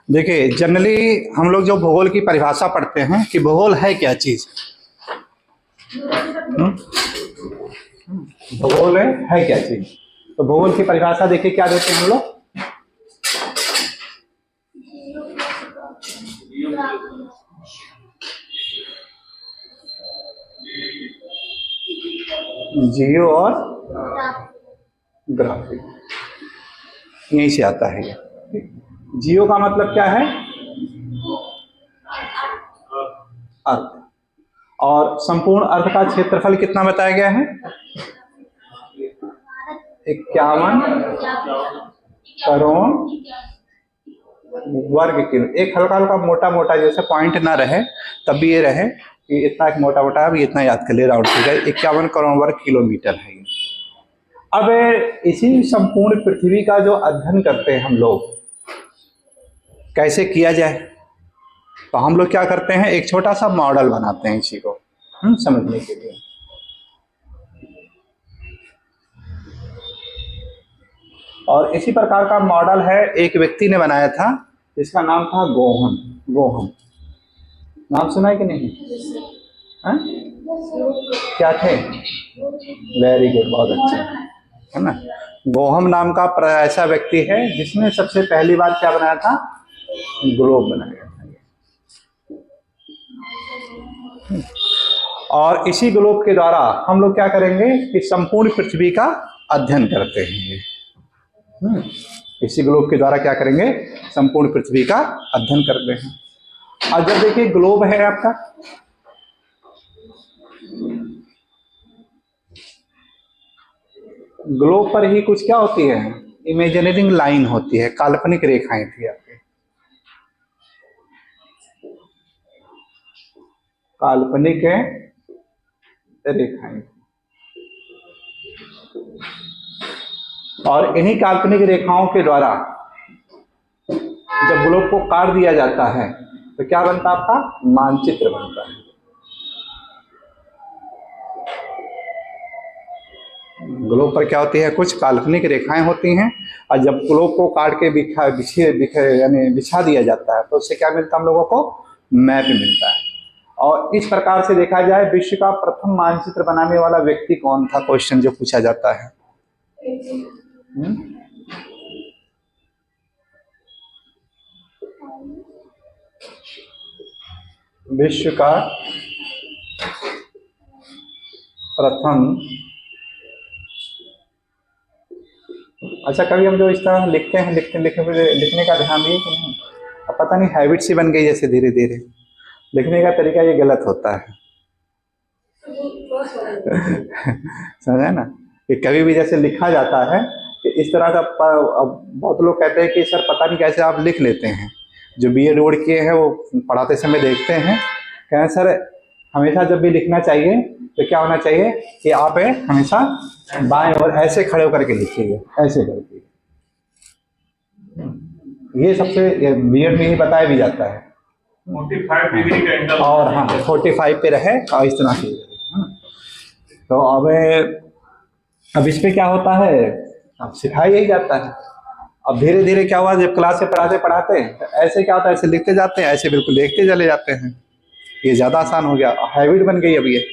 देखिए, जनरली हम लोग जो भूगोल की परिभाषा पढ़ते हैं कि भूगोल है क्या चीज। भूगोल है क्या चीज। तो भूगोल की परिभाषा देखिए क्या देते हैं हम लोग। जियो और ग्राफिक, यहीं से आता है ये। जियो का मतलब क्या है? अर्थ। और संपूर्ण अर्थ का क्षेत्रफल कितना बताया गया है? 51 करोड़ वर्ग किलो। एक हल्का हल्का मोटा मोटा जैसे पॉइंट ना रहे तब भी ये रहे कि इतना एक मोटा मोटा है, इतना याद कर ले, राउंड फिगर 51 करोड़ वर्ग किलोमीटर है। अब इसी संपूर्ण पृथ्वी का जो अध्ययन करते हैं हम लोग, कैसे किया जाए, तो हम लोग क्या करते हैं, एक छोटा सा मॉडल बनाते हैं इसी को समझने के लिए। और इसी प्रकार का मॉडल है, एक व्यक्ति ने बनाया था, जिसका नाम था गोहम। गोहम नाम सुना है कि नहीं? क्या थे? वेरी गुड, बहुत अच्छे, है ना। गोहम नाम का ऐसा व्यक्ति है जिसने सबसे पहली बार क्या बनाया था? ग्लोब बनाया था। और इसी ग्लोब के द्वारा हम लोग क्या करेंगे कि संपूर्ण पृथ्वी का अध्ययन करते हैं। इसी ग्लोब के द्वारा क्या करेंगे? संपूर्ण पृथ्वी का अध्ययन करते हैं। और जब देखिए ग्लोब है आपका, ग्लोब पर ही कुछ क्या होती है? इमेजिनरी लाइन होती है, काल्पनिक रेखाएं थी आपकी, काल्पनिक रेखाएं। और इन्हीं काल्पनिक रेखाओं के द्वारा जब ग्लोब को काट दिया जाता है तो क्या बनता है? आपका मानचित्र बनता है। ग्लोब पर क्या होती है? कुछ काल्पनिक रेखाएं होती हैं, और जब ग्लोब को काट के बिछा दिया जाता है तो उससे क्या मिलता है हम लोगों को? मैप मिलता है। और इस प्रकार से देखा जाए, विश्व का प्रथम मानचित्र बनाने वाला व्यक्ति कौन था? क्वेश्चन जो पूछा जाता है। विश्व का प्रथम, अच्छा कभी हम जो इस तरह लिखते हैं, लिखने का ध्यान दिए कि नहीं? अब पता नहीं हैबिट सी बन गई जैसे, धीरे धीरे लिखने का तरीका ये गलत होता है। समझा ना, कि कभी भी जैसे लिखा जाता है कि इस तरह का, अब बहुत लोग कहते हैं कि सर पता नहीं कैसे आप लिख लेते हैं। जो बीएड वोड किए हैं वो पढ़ाते समय देखते हैं, कहें सर हमेशा जब भी लिखना चाहिए तो क्या होना चाहिए कि आप हमेशा बाएं और ऐसे खड़े होकर के लिखिए, ऐसे करके। ये सबसे बीएड में ही बताया भी जाता है 45 डिग्री का एंगल, और हाँ 45 पे रहे और इस तरह से। तो अब इस पे क्या होता है, अब सिखाया यही जाता है। अब धीरे धीरे क्या हुआ, जब क्लास से पढ़ाते पढ़ाते ऐसे क्या होता है, ऐसे लिखते जाते हैं, ऐसे बिल्कुल देखते चले जाते हैं। ये ज्यादा आसान हो गया, हैबिट बन गई अब ये।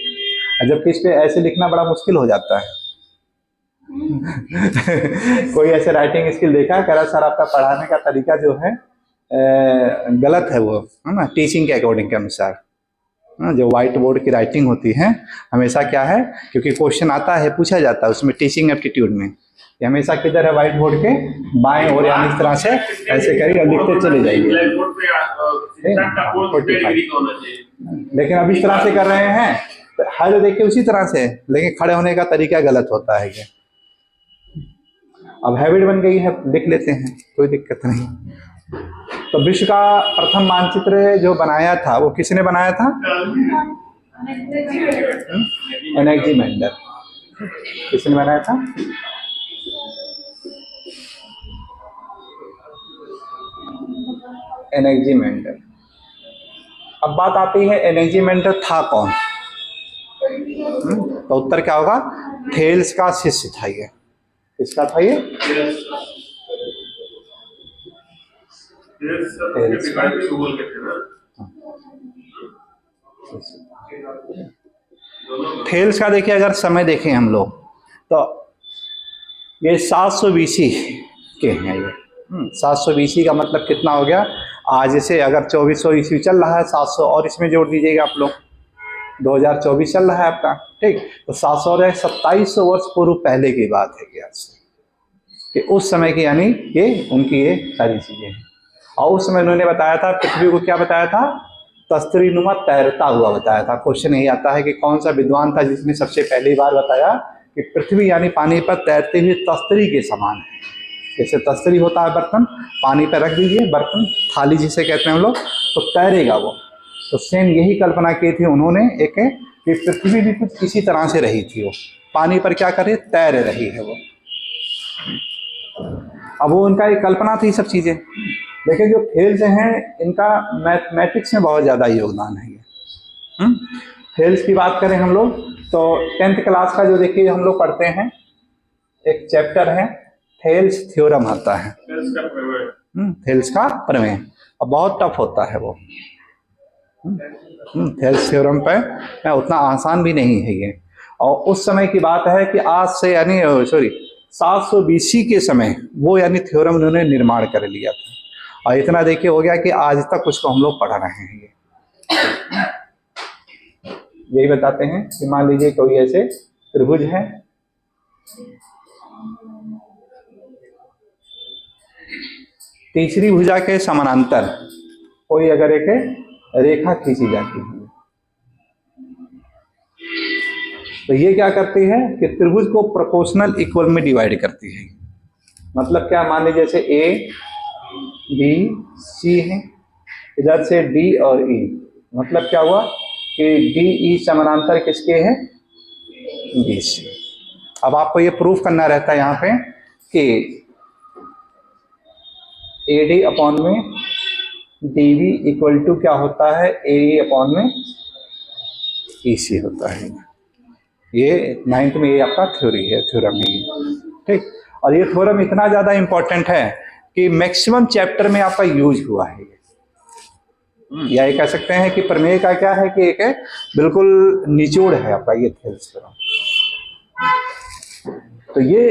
जबकि इस पे ऐसे लिखना बड़ा मुश्किल हो जाता है। कोई ऐसे राइटिंग स्किल देखा, कह रहा सर आपका पढ़ाने का तरीका जो है गलत है, वो है ना, टीचिंग के अकॉर्डिंग के अनुसार। जो व्हाइट बोर्ड की राइटिंग होती है हमेशा क्या है, क्योंकि क्वेश्चन आता है, पूछा जाता है उसमें टीचिंग एप्टीट्यूड में, कि हमेशा किधर है व्हाइट बोर्ड के बाएं ओर, यानी इस तरह से ऐसे करिए और लिखते चले जाइए। लेकिन अब इस तरह से कर रहे हैं तो हर देखिए उसी तरह से, लेकिन खड़े होने का तरीका गलत होता है। ये अब हैबिट बन गई है, लिख लेते हैं, कोई दिक्कत नहीं। तो विश्व का प्रथम मानचित्र जो बनाया था वो किसने बनाया था? एनेक्सीमैंडर। किसने बनाया था? एनेक्सीमैंडर। अब बात आती है एनेक्सीमैंडर था कौन? तो उत्तर क्या होगा? थेल्स का शिष्य था ये। किसका था ये? थेल्स का देखिए अगर समय देखें हम लोग तो ये 700 BC के हैं ये। 700 BC का मतलब कितना हो गया, आज से अगर 2400 ईस्वी चल रहा है, 700 और इसमें जोड़ दीजिएगा आप लोग, 2024 चल रहा है आपका, ठीक। तो 700 और 2700 वर्ष पूर्व पहले की बात है कि उस समय की, यानी ये उनकी ये सारी चीजें हैं। और उस समय उन्होंने बताया था पृथ्वी को, क्या बताया था, तस्तरीनुमा तैरता हुआ बताया था। क्वेश्चन यही आता है कि कौन सा विद्वान था जिसने सबसे पहली बार बताया कि पृथ्वी यानी पानी पर तैरते हुए तस्तरी के समान है। जैसे तस्तरी होता है बर्तन, पानी पर रख दीजिए बर्तन, थाली जिसे कहते हैं हम लोग, तो तैरेगा वो। तो सेम यही कल्पना की थी उन्होंने एक, कि पृथ्वी भी कुछ इसी तरह से रही थी, वो पानी पर क्या करे, तैर रही है वो। अब वो उनका एक कल्पना थी सब चीजें। लेकिन जो थेल्स हैं इनका मैथमेटिक्स में बहुत ज़्यादा योगदान है। थेल्स की बात करें हम लोग तो 10th क्लास का जो देखिए हम लोग पढ़ते हैं, एक चैप्टर है थेल्स थ्योरम आता है, थेल्स का प्रमेय। अब बहुत टफ होता है वो, थेल्स थ्योरम पे उतना आसान भी नहीं है ये। और उस समय की बात है कि आज से यानी 700 BC के समय वो यानी थ्योरम उन्होंने निर्माण कर लिया था। और इतना देखिए हो गया कि आज तक उसको हम लोग पढ़ रहे हैं। यही बताते हैं कि मान लीजिए कोई ऐसे त्रिभुज है, तीसरी भुजा के समानांतर कोई अगर एक रेखा खींची जाती है तो ये क्या करती है कि त्रिभुज को प्रोपोर्शनल इक्वल में डिवाइड करती है। मतलब क्या, मान लीजिए जैसे ए बी सी है, इधर से डी और ई, मतलब क्या हुआ कि डी ई समानांतर किसके हैं, बी सी। अब आपको ये प्रूफ करना रहता है यहाँ पे कि ए डी अपॉन में डी वी इक्वल टू क्या होता है, ए ई अपॉन में ई सी होता है। ये 9th में ये आपका थ्योरी है, थ्योरम है, ठीक। और ये थ्योरम इतना ज्यादा इंपॉर्टेंट है कि मैक्सिमम चैप्टर में आपका यूज हुआ है। या ये कह सकते हैं कि प्रमेय का क्या है कि एक है बिल्कुल निचोड़ है आपका ये थेल्स थ्योरम। तो ये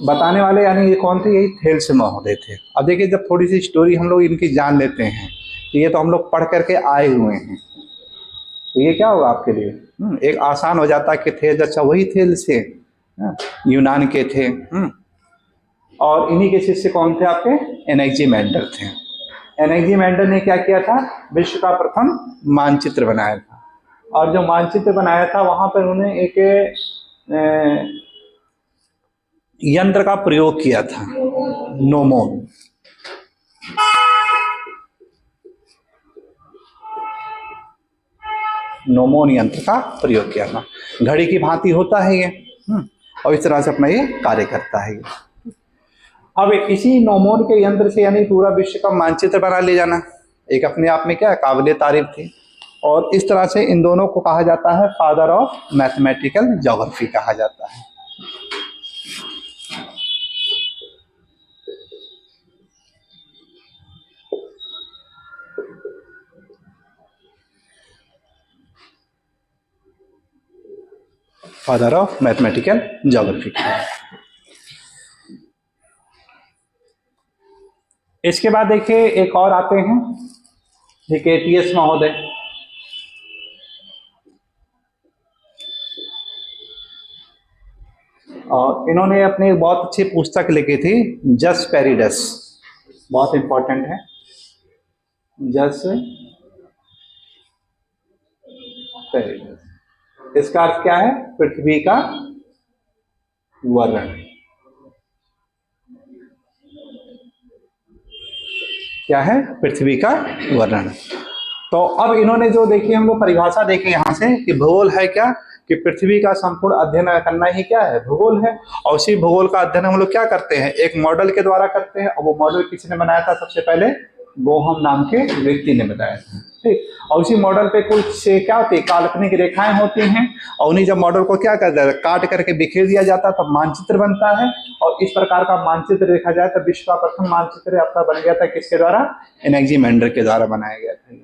बताने वाले यानी ये कौन थे, यही थेल्स महोदय थे। अब देखिए जब थोड़ी सी स्टोरी हम लोग इनकी जान लेते हैं तो ये तो हम लोग पढ़ करके आए हुए हैं, तो ये क्या होगा आपके लिए, एक आसान हो जाता है कि थेल्स, अच्छा वही थेल्स थे, यूनान के थे। और इन्हीं के शिष्य कौन थे आपके, एनेक्सीमैंडर थे। एनेक्सीमैंडर ने क्या किया था, विश्व का प्रथम मानचित्र बनाया था। और जो मानचित्र बनाया था वहां पर उन्होंने एक यंत्र का प्रयोग किया था, नोमोन। नोमोन यंत्र का प्रयोग किया था। घड़ी की भांति होता है ये, और इस तरह से अपना ये कार्य करता है ये। अब इसी नोमोन के यंत्र से यानी पूरा विश्व का मानचित्र बना ले जाना एक अपने आप में क्या काबिले तारीफ थी। और इस तरह से इन दोनों को कहा जाता है फादर ऑफ मैथमेटिकल ज्योग्राफी कहा जाता है। Father of mathematical geography. इसके बाद देखिए एक और आते हैं हिकेटियस महोदय। और इन्होंने अपनी एक बहुत अच्छी पुस्तक लिखी थी, जस पेरिडस, बहुत इंपॉर्टेंट है, जस पेरिडस। इसका अर्थ क्या है, पृथ्वी का वर्णन। क्या है, पृथ्वी का वर्णन। तो अब इन्होंने जो देखिए हम लोग परिभाषा देखें यहां से कि भूगोल है क्या, कि पृथ्वी का संपूर्ण अध्ययन करना ही क्या है, भूगोल है। और उसी भूगोल का अध्ययन हम लोग क्या करते हैं, एक मॉडल के द्वारा करते हैं। और वो मॉडल किसने बनाया था, सबसे पहले बोहम नाम के व्यक्ति ने बताया था। ठीक। और उसी मॉडल पे कुछ क्या होती है, काल्पनिक रेखाएं होती हैं, और उन्हीं जब मॉडल को क्या करता है, काट करके बिखेर दिया जाता है, तब मानचित्र बनता है। और इस प्रकार का मानचित्र देखा जाए तो विश्व का प्रथम मानचित्र आपका बन गया था किसके द्वारा, एनेक्सीमैंडर के द्वारा बनाया गया था।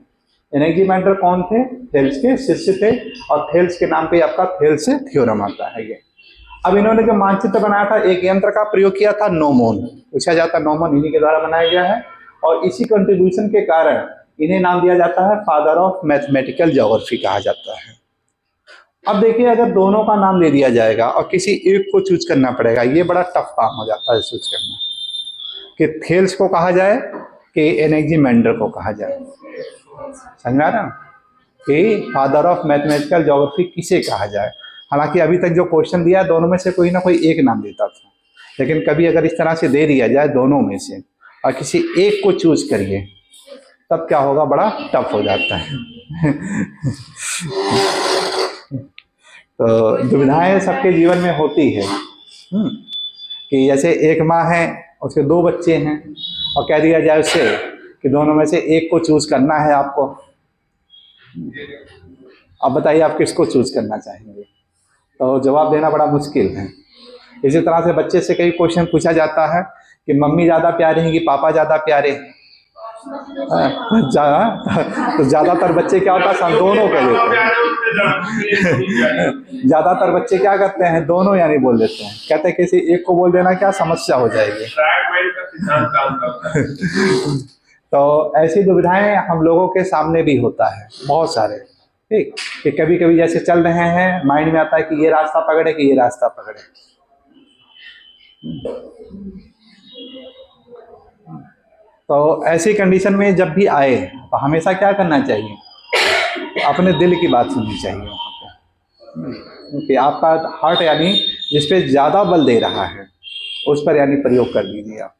एनेक्सीमैंडर कौन थे, थेल्स के शिष्य थे, और थेल्स के नाम पे आपका थेल्स थ्योरम आता है ये। अब इन्होंने जो मानचित्र बनाया था, एक यंत्र का प्रयोग किया था, नोमोन, पूछा जाता है, नोमोन इन्हीं के द्वारा बनाया गया है। और इसी कंट्रीब्यूशन के कारण इन्हें नाम दिया जाता है फादर ऑफ मैथमेटिकल ज्योग्राफी कहा जाता है। अब देखिए, अगर दोनों का नाम दे दिया जाएगा और किसी एक को चूज करना पड़ेगा, ये बड़ा टफ काम हो जाता है चूज करना, कि थेल्स को कहा जाए कि एनेक्सीमैंडर को कहा जाए। समझ आ रहा कि फादर ऑफ मैथमेटिकल ज्योग्राफी किसे कहा जाए। हालांकि अभी तक जो क्वेश्चन दिया है, दोनों में से कोई ना कोई एक नाम देता था, लेकिन कभी अगर इस तरह से दे दिया जाए दोनों में से और किसी एक को चूज करिए, तब क्या होगा, बड़ा टफ हो जाता है। तो दुविधाएं सबके जीवन में होती है कि जैसे एक माँ है, उसके 2 बच्चे हैं, और कह दिया जाए उससे कि दोनों में से एक को चूज करना है आपको। अब बताइए आप किसको चूज करना चाहेंगे, तो जवाब देना बड़ा मुश्किल है। इसी तरह से बच्चे से कई क्वेश्चन पूछा जाता है कि मम्मी ज्यादा प्यारे हैं कि पापा ज्यादा प्यारे हैं, तो ज्यादातर बच्चे क्या होता है, दोनों कह देते हैं। ज्यादातर बच्चे क्या करते हैं, दोनों यानी बोल देते हैं, कहते हैं किसी एक को बोल देना क्या समस्या हो जाएगी। तो ऐसी दुविधाएं हम लोगों के सामने भी होता है बहुत सारे, ठीक, कि कभी कभी जैसे चल रहे हैं, माइंड में आता है कि ये रास्ता पकड़े कि ये रास्ता पकड़े। तो ऐसी कंडीशन में जब भी आए तो हमेशा क्या करना चाहिए, अपने दिल की बात सुननी चाहिए वहाँ पे, कि आपका हार्ट यानी जिस पे ज्यादा बल दे रहा है उस पर यानी प्रयोग कर दीजिए आप।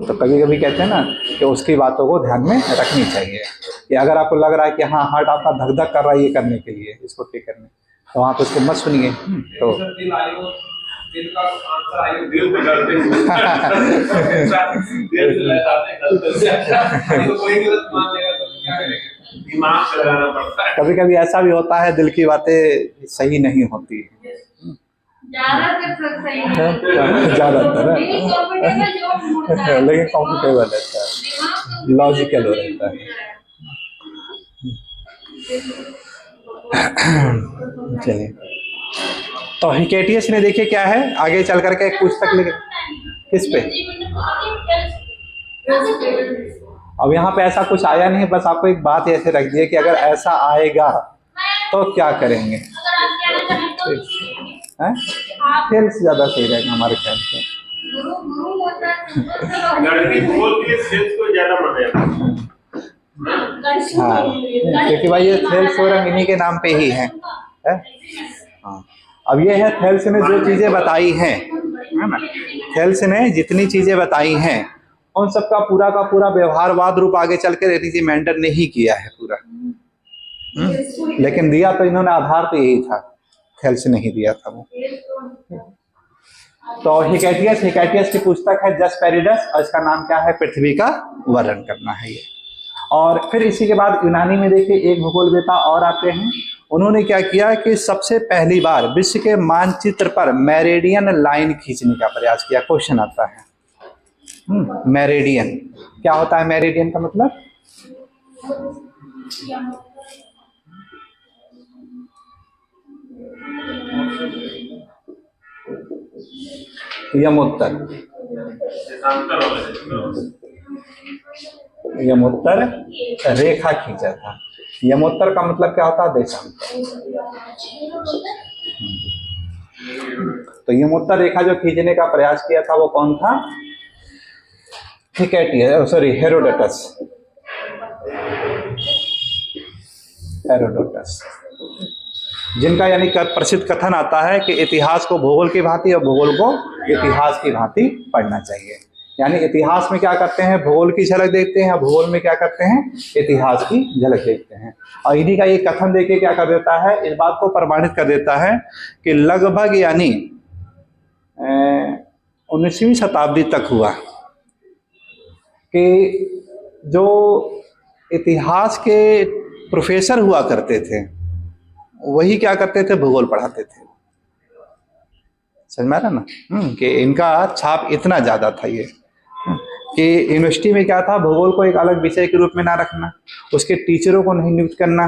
तो कभी कभी कहते हैं ना कि उसकी बातों को ध्यान में रखनी चाहिए, कि अगर आपको लग रहा है कि हाँ हार्ट आपका धक धक कर रहा है ये करने के लिए, इसको ठीक करने, तो आप उसको मत सुनिए। तो कभी कभी ऐसा भी होता है, दिल की बातें सही नहीं होती, ज्यादातर लेकिन कंफर्टेबल रहता है, लॉजिकल रहता है। चलिए, तो हिकेटियस ने देखिए क्या है, आगे चल करके एक पुस्तक लिखे किस पे, अब यहाँ पे ऐसा कुछ आया नहीं, बस आपको एक बात ऐसे रख दी है कि अगर ऐसा आएगा तो क्या करेंगे, थेल्स ज्यादा सही रहेगा हमारे ख्याल से। हाँ, क्योंकि भाई ये थेल्स थ्योरम इन्हीं के नाम पे ही है? हाँ, अब ये है थेल्स ने जो चीजें बताई हैं, है ना, थेल्स ने जितनी चीजें बताई हैं उन सबका पूरा का पूरा व्यवहारवाद रूप आगे चल के एनेक्सीमैंडर ने ही किया है पूरा। लेकिन दिया तो इन्होंने आधार तो यही था, थेल्स ने ही दिया था वो। तो हिकेटियस की पुस्तक है जस पेरिडस, और इसका नाम क्या है, पृथ्वी का वर्णन करना है ये। और फिर इसी के बाद यूनानी में देखिए एक भूगोलवेता और आते हैं, उन्होंने क्या किया कि सबसे पहली बार विश्व के मानचित्र पर मेरिडियन लाइन खींचने का प्रयास किया। क्वेश्चन आता है मेरिडियन क्या होता है, मेरिडियन का मतलब यमोत्तर, यमोत्तर रेखा खींचा था। यमोत्तर का मतलब क्या होता है, देशांतर। तो यमोत्तर रेखा जो खींचने का प्रयास किया था वो कौन था, हिकेटियस, सॉरी हेरोडोटस, हेरोडोटस, जिनका यानी प्रसिद्ध कथन आता है कि इतिहास को भूगोल की भांति और भूगोल को इतिहास की भांति पढ़ना चाहिए। यानी इतिहास में क्या करते हैं, भूगोल की झलक देखते हैं, भूगोल में क्या करते हैं, इतिहास की झलक देखते हैं। और इन्हीं का ये कथन देके क्या कर देता है, इस बात को प्रमाणित कर देता है कि लगभग यानी 19वीं शताब्दी तक हुआ कि जो इतिहास के प्रोफेसर हुआ करते थे, वही क्या करते थे, भूगोल पढ़ाते थे। समझ में आ रहा ना? कि इनका छाप इतना ज्यादा था ये, कि यूनिवर्सिटी में क्या था, भूगोल को एक अलग विषय के रूप में ना रखना, उसके टीचरों को नहीं नियुक्त करना,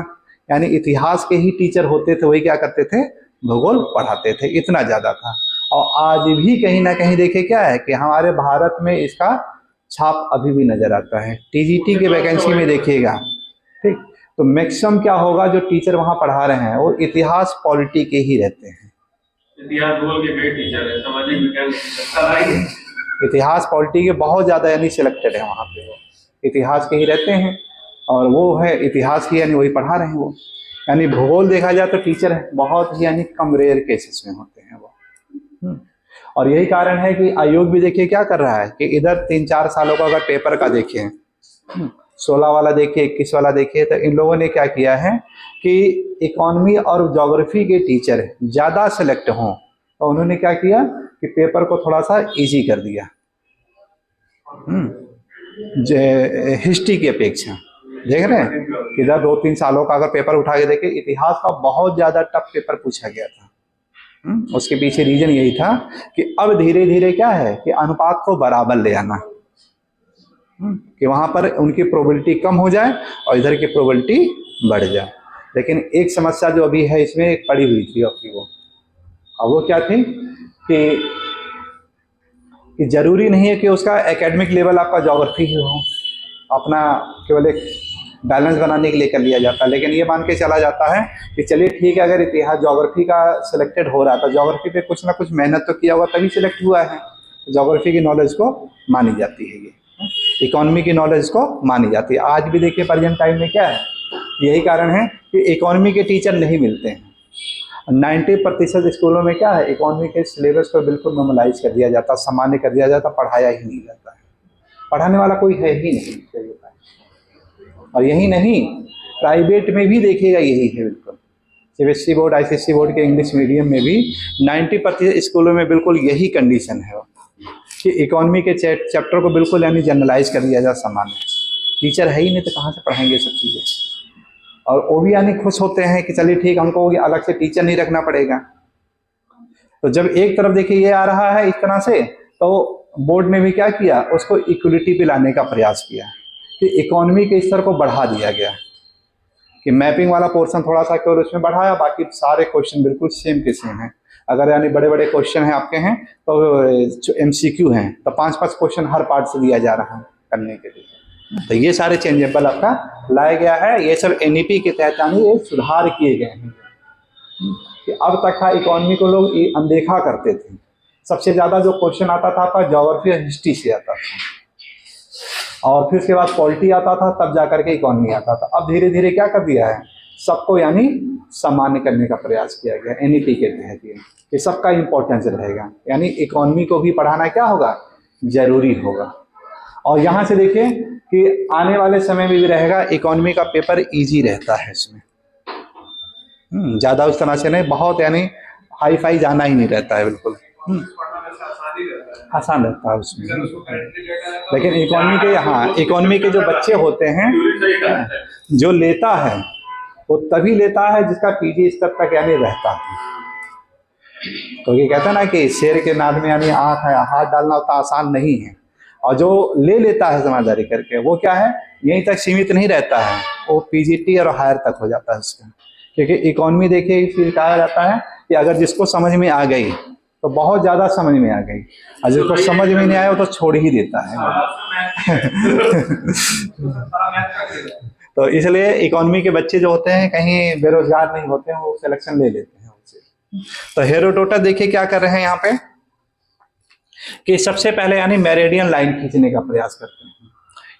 यानी इतिहास के ही टीचर होते थे वही क्या करते थे, भूगोल पढ़ाते थे, इतना ज्यादा था। और आज भी कहीं ना कहीं देखिए क्या है कि हमारे भारत में इसका छाप अभी भी नजर आता है। टीजीटी के वैकेंसी में देखिएगा, ठीक, तो मैक्सिमम क्या होगा, जो टीचर वहां पढ़ा रहे हैं वो इतिहास पॉलिटी के ही रहते हैं। इतिहास भूगोल के कई टीचर हैं, सामाजिक विज्ञान इतिहास पॉलिटी के बहुत ज्यादा यानी सिलेक्टेड है वहां पे, वो इतिहास के ही रहते हैं और वो है इतिहास की यानी वही पढ़ा रहे हैं वो। यानी भूगोल देखा जाए तो टीचर है बहुत ही यानी कम रेयर केसेस में होते हैं वो। और यही कारण है कि आयोग भी देखिए क्या कर रहा है कि इधर 3-4 सालों का अगर पेपर का देखें, 16 वाला देखिए, 21 वाला देखिए, तो इन लोगों ने क्या किया है कि इकोनॉमी और ज्योग्राफी के टीचर ज्यादा सेलेक्ट हों, तो उन्होंने क्या किया कि पेपर को थोड़ा सा इजी कर दिया हिस्ट्री की अपेक्षा। देख रहे हैं कि इधर 2-3 सालों का अगर पेपर उठा के देखे, इतिहास का बहुत ज्यादा टफ पेपर पूछा गया था। उसके पीछे रीजन यही था कि अब धीरे धीरे क्या है कि अनुपात को बराबर ले आना, कि वहां पर उनकी प्रोबेबिलिटी कम हो जाए और इधर की प्रोबेबिलिटी बढ़ जाए। लेकिन एक समस्या जो अभी है इसमें पड़ी हुई थी आपकी, वो क्या थी कि जरूरी नहीं है कि उसका एकेडमिक लेवल आपका ज्योग्राफी ही हो, अपना केवल एक बैलेंस बनाने के लिए कर लिया जाता है। लेकिन ये मान के चला जाता है कि चलिए ठीक है, अगर इतिहास ज्योग्राफी का सिलेक्टेड हो रहा था, ज्योग्राफी पे कुछ ना कुछ मेहनत तो किया हुआ तभी सिलेक्ट हुआ है, ज्योग्राफी की नॉलेज को मानी जाती है, ये इकोनॉमी की नॉलेज को मानी जाती है। आज भी देखिए प्रेजेंट टाइम में क्या है, यही कारण है कि इकोनॉमी के टीचर नहीं मिलते हैं। 90% स्कूलों में क्या है, इकोनॉमी के सिलेबस को बिल्कुल नॉर्मलाइज कर दिया जाता, सामान्य कर दिया जाता, पढ़ाया ही नहीं जाता है, पढ़ाने वाला कोई है ही नहीं। और यही नहीं, प्राइवेट में भी देखिएगा यही है बिल्कुल, सीबीएसई बोर्ड, आईसीएसई बोर्ड के इंग्लिश मीडियम में भी 90% स्कूलों में बिल्कुल यही कंडीशन है कि इकोनॉमी के चैप्टर को बिल्कुल यानी जनरलाइज कर दिया जाए, सामान्य, टीचर है ही नहीं तो कहाँ से पढ़ाएंगे सब चीज़ें। और वो भी यानी खुश होते हैं कि चलिए ठीक, हमको अलग से टीचर नहीं रखना पड़ेगा। तो जब एक तरफ देखिए ये आ रहा है इस तरह से, तो बोर्ड ने भी क्या किया, उसको इक्वलिटी पे लाने का प्रयास किया कि इकोनॉमी के स्तर को बढ़ा दिया गया, कि मैपिंग वाला पोर्शन थोड़ा सा केवल उसमें बढ़ाया, बाकी सारे क्वेश्चन बिल्कुल सेम के सेम है। अगर यानी बड़े बड़े क्वेश्चन हैं आपके हैं तो एमसीक्यू हैं, तो 5-5 क्वेश्चन हर पार्ट से दिया जा रहा है करने के लिए। तो ये सारे चेंजेबल आपका लाया गया है, ये सब एनईपी के तहत यानी ये सुधार किए गए हैं। कि अब तक था इकोनॉमी को लोग अनदेखा करते थे, सबसे ज्यादा जो क्वेश्चन आता था आपका ज्योग्राफी और हिस्ट्री से आता था, और फिर उसके बाद पॉलिटी आता था, तब जाकर के इकोनॉमी आता था। अब धीरे धीरे क्या कर दिया है, सबको यानी सामान्य करने का प्रयास किया गया एनईपी के तहत, कि सबका इंपॉर्टेंस रहेगा, यानी इकोनॉमी को भी पढ़ाना क्या होगा, जरूरी होगा। और यहाँ से देखिए कि आने वाले समय में भी रहेगा, इकोनॉमी का पेपर इजी रहता है इसमें, ज्यादा उस तरह से नहीं, बहुत यानी हाई फाई जाना ही नहीं रहता है, बिल्कुल आसान रहता है उसमें। लेकिन इकोनॉमी के, हाँ, इकोनॉमी के जो बच्चे होते हैं, जो लेता है वो तभी लेता है जिसका पीजी स्तर तक यानी रहता है। तो ये कहता है ना कि शेर के नाद में यानी आँख है, हाथ डालना उतना आसान नहीं है। और जो ले लेता है समझदारी करके, वो क्या है, यहीं तक सीमित नहीं रहता है, वो पीजीटी और हायर तक हो जाता है उसका। क्योंकि इकोनॉमी देखिए इसलिए कहा जाता है कि अगर जिसको समझ में आ गई तो बहुत ज्यादा समझ में आ गई, और जिसको समझ में नहीं आया वो तो छोड़ ही देता है। तो इसलिए इकोनॉमी के बच्चे जो होते हैं कहीं बेरोजगार नहीं होते हैं, वो सिलेक्शन ले लेते हैं उनसे। तो हेरोडोटस देखिए क्या कर रहे हैं यहाँ पे, कि सबसे पहले यानी मेरिडियन लाइन खींचने का प्रयास करते हैं,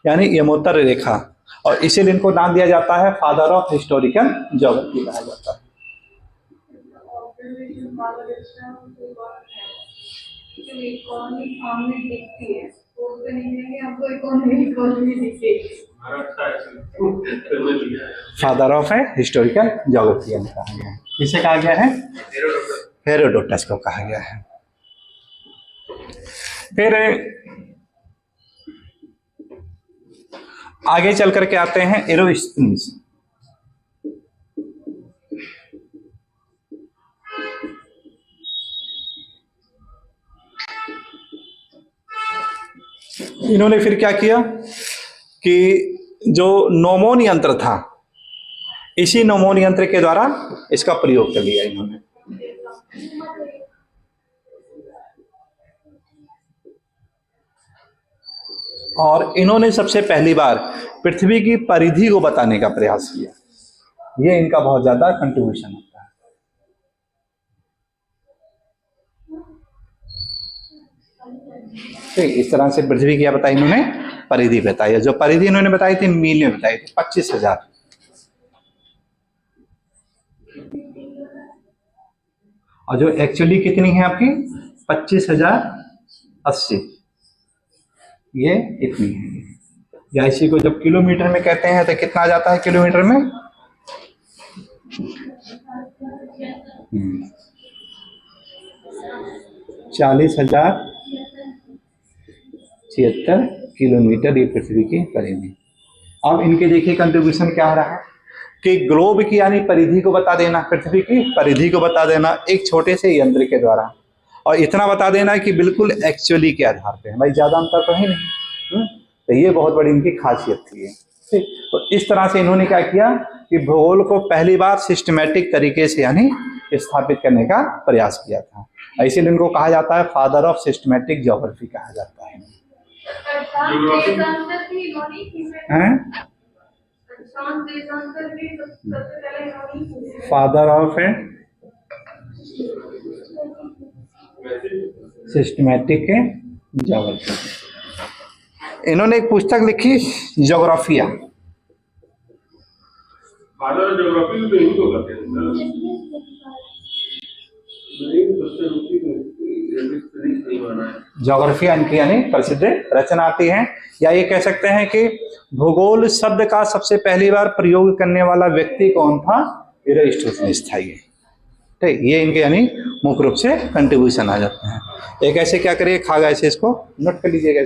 यानी यमोत्तर रेखा, और इसीलिए इनको नाम दिया जाता है फादर ऑफ हिस्टोरिकल ज्योग्राफी कहा जाता है। फादर ऑफ है हिस्टोरिकल ज्योग्राफी कहा गया है। किसे कहा गया है, हेरोडोटस को कहा गया है। फिर आगे चल करके आते हैं एरोस्थिनीज। इन्होंने फिर क्या किया कि जो नोमोन यंत्र था, इसी नोमोन यंत्र के द्वारा इसका प्रयोग कर लिया इन्होंने। और इन्होंने सबसे पहली बार पृथ्वी की परिधि को बताने का प्रयास किया। ये इनका बहुत ज्यादा कंट्रीब्यूशन होता है। ठीक, इस तरह से पृथ्वी की क्या बताई इन्होंने, परिधि बताई है। जो परिधि इन्होंने बताई थी मील में बताई थी, 25,000। और जो एक्चुअली कितनी है आपकी 25,080, ये इतनी है। या इसी को जब किलोमीटर में कहते हैं तो कितना आ जाता है किलोमीटर में, 40,076 किलोमीटर ये पृथ्वी की परिधि। अब इनके देखिए कंट्रीब्यूशन क्या आ रहा है कि ग्लोब की यानी परिधि को बता देना, पृथ्वी की परिधि को बता देना एक छोटे से यंत्र के द्वारा, और इतना बता देना कि बिल्कुल एक्चुअली के आधार पे है, भाई ज्यादा अंतर तो है नहीं। तो ये बहुत बड़ी इनकी खासियत थी। ठीक, तो इस तरह से इन्होंने क्या किया कि भूगोल को पहली बार सिस्टमेटिक तरीके से यानी स्थापित करने का प्रयास किया था। इसीलिए इनको कहा जाता है फादर ऑफ सिस्टमेटिक ज्योग्राफी कहा जाता है। Father of systematic geography. इन्होंने एक पुस्तक लिखी ज्योग्राफिया। फादर ज्योग्राफी तो यही तो करते हैं। ज्योग्राफिया इनकी यानी प्रसिद्ध रचना आती है, या ये कह सकते हैं कि भूगोल शब्द का सबसे पहली बार प्रयोग करने वाला व्यक्ति कौन था, एरिस्टोफेनेस था ये। ठीक, ये इनके यानी मुख्य रूप से कंट्रीब्यूशन आ जाते हैं। एक ऐसे क्या करिए खागा, ऐसे इसको नोट कर लीजिएगा,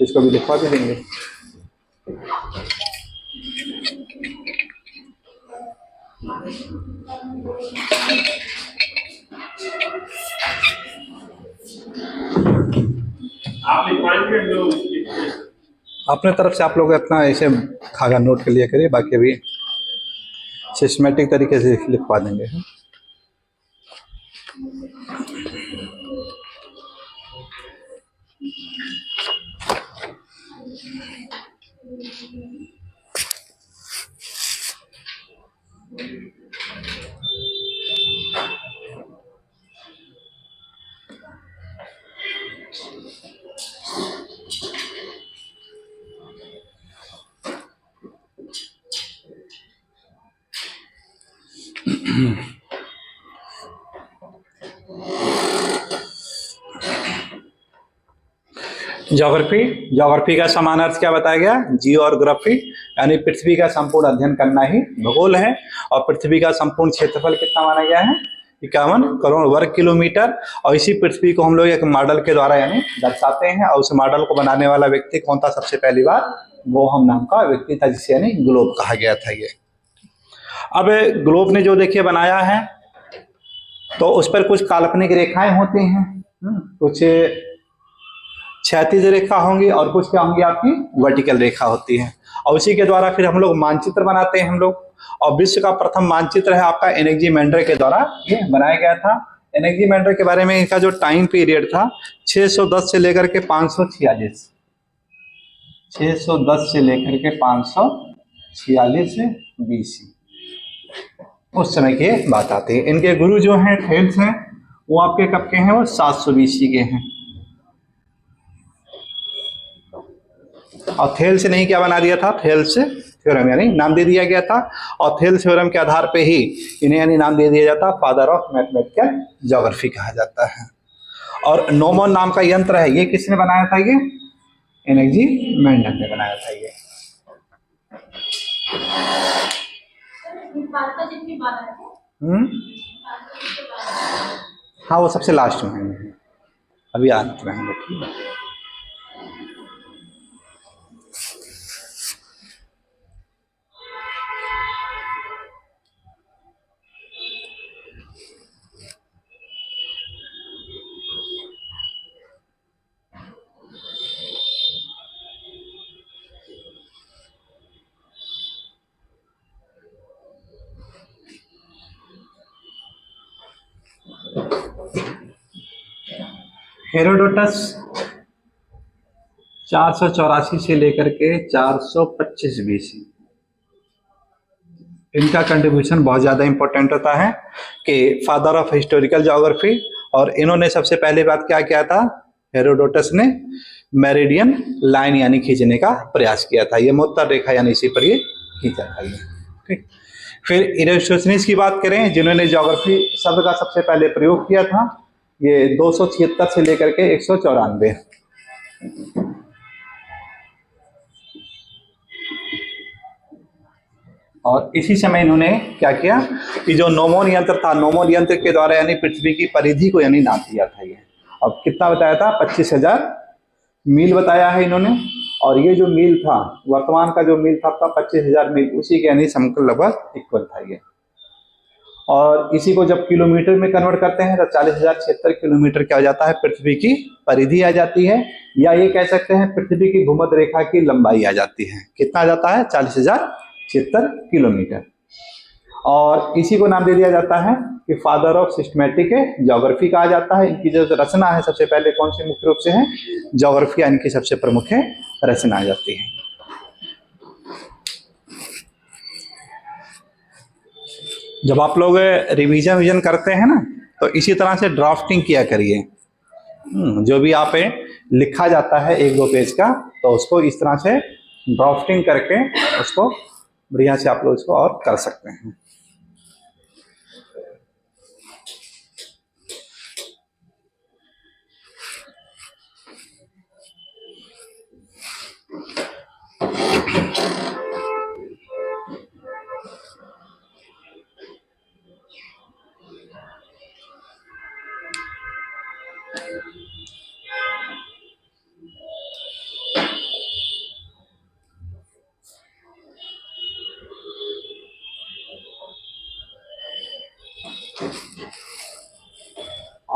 इसको भी लिखवा भी देंगे। आप लिखवाएंगे जो अपने तरफ से आप लोग अपना ऐसे खागा नोट कर लिया करिए, बाकी अभी सिस्टमेटिक तरीके से लिखवा देंगे। ज्योग्राफी का समान अर्थ क्या बताया गया, जियोग्राफी यानी पृथ्वी का संपूर्ण अध्ययन करना ही भूगोल है। और पृथ्वी का संपूर्ण क्षेत्रफल कितना माना गया है, 51 करोड़ वर्ग किलोमीटर। और इसी पृथ्वी को हम लोग एक मॉडल के द्वारा यानी दर्शाते हैं, और उस मॉडल को बनाने वाला व्यक्ति कौन था सबसे पहली बार, बोहम नाम का व्यक्ति था, जिसे यानी ग्लोब कहा गया था। ये अब ग्लोब ने जो देखिए बनाया है, तो उस पर कुछ काल्पनिक रेखाएं होती हैं, कुछ क्षैतिज रेखा होंगी और कुछ क्या होंगी आपकी वर्टिकल रेखा होती है। और उसी के द्वारा फिर हम लोग मानचित्र बनाते हैं हम लोग। और विश्व का प्रथम मानचित्र है आपका एनेक्जीमेंडर के द्वारा ये बनाया गया था। एनेक्जीमेंडर के बारे में इनका जो टाइम पीरियड था 610 से लेकर के 546, 610 से लेकर के 546 BC, उस समय की बात आती है। इनके गुरु जो हैं थेल्स हैं, वो आपके कब के हैं, वो 700 BC के हैं। और थेल्स ने क्या बना दिया था, थेल्स थ्योरम यानी नाम दे दिया गया था। और थेल्स थ्योरम के आधार पे ही इन्हें यानी नाम दे दिया जाता, फादर ऑफ मैथमेटिकल ज्योग्राफी कहा जाता है। और नोमोन नाम का यंत्र है, ये किसने बनाया था, ये एनेक्जीमेंडर ने बनाया था। ये हाँ, वो सबसे लास्ट में है, अभी अंत में है। हेरोडोटस 484 से लेकर के 425 BC, इनका कंट्रीब्यूशन बहुत ज़्यादा इंपॉर्टेंट होता है कि फादर ऑफ हिस्टोरिकल ज्योग्राफी। और इन्होंने सबसे पहले बात क्या किया था, हेरोडोटस ने मेरिडियन लाइन यानी खींचने का प्रयास किया था। ये मोत्तर रेखा यानी इसी पर ये खींचा था ये, ठीक। फिर इरेस्टोथनीज की बात करें, जिन्होंने ज्योग्राफी शब्द का सबसे पहले प्रयोग किया था, ये 276 से लेकर के 194। और इसी समय इन्होंने क्या किया कि जो नोमोन यंत्र था, नोमोन यंत्र के द्वारा यानी पृथ्वी की परिधि को यानी नाप दिया था ये। अब कितना बताया था, 25,000 मील बताया है इन्होंने। और ये जो मील था, वर्तमान का जो मील था आपका 25,000 मील, उसी के यानी समकल लगभग इक्वल था ये। और इसी को जब किलोमीटर में कन्वर्ट करते हैं तो 40,076 किलोमीटर क्या हो जाता है, पृथ्वी की परिधि आ जाती है। या ये कह सकते हैं पृथ्वी की भूमध्य रेखा की लंबाई आ जाती है। कितना आ जाता है, 40,076 किलोमीटर। और इसी को नाम दे दिया जाता है कि फादर ऑफ सिस्टमेटिक ज्योग्राफी कहा जाता है। इनकी जो रचना है सबसे पहले कौन सी मुख्य रूप से है, ज्योग्राफी इनकी सबसे प्रमुख रचना आ जाती है। जब आप लोग रिवीजन करते हैं ना, तो इसी तरह से ड्राफ्टिंग किया करिए। जो भी आप लिखा जाता है 1-2 पेज का, तो उसको इस तरह से ड्राफ्टिंग करके उसको बढ़िया से आप लोग इसको और कर सकते हैं।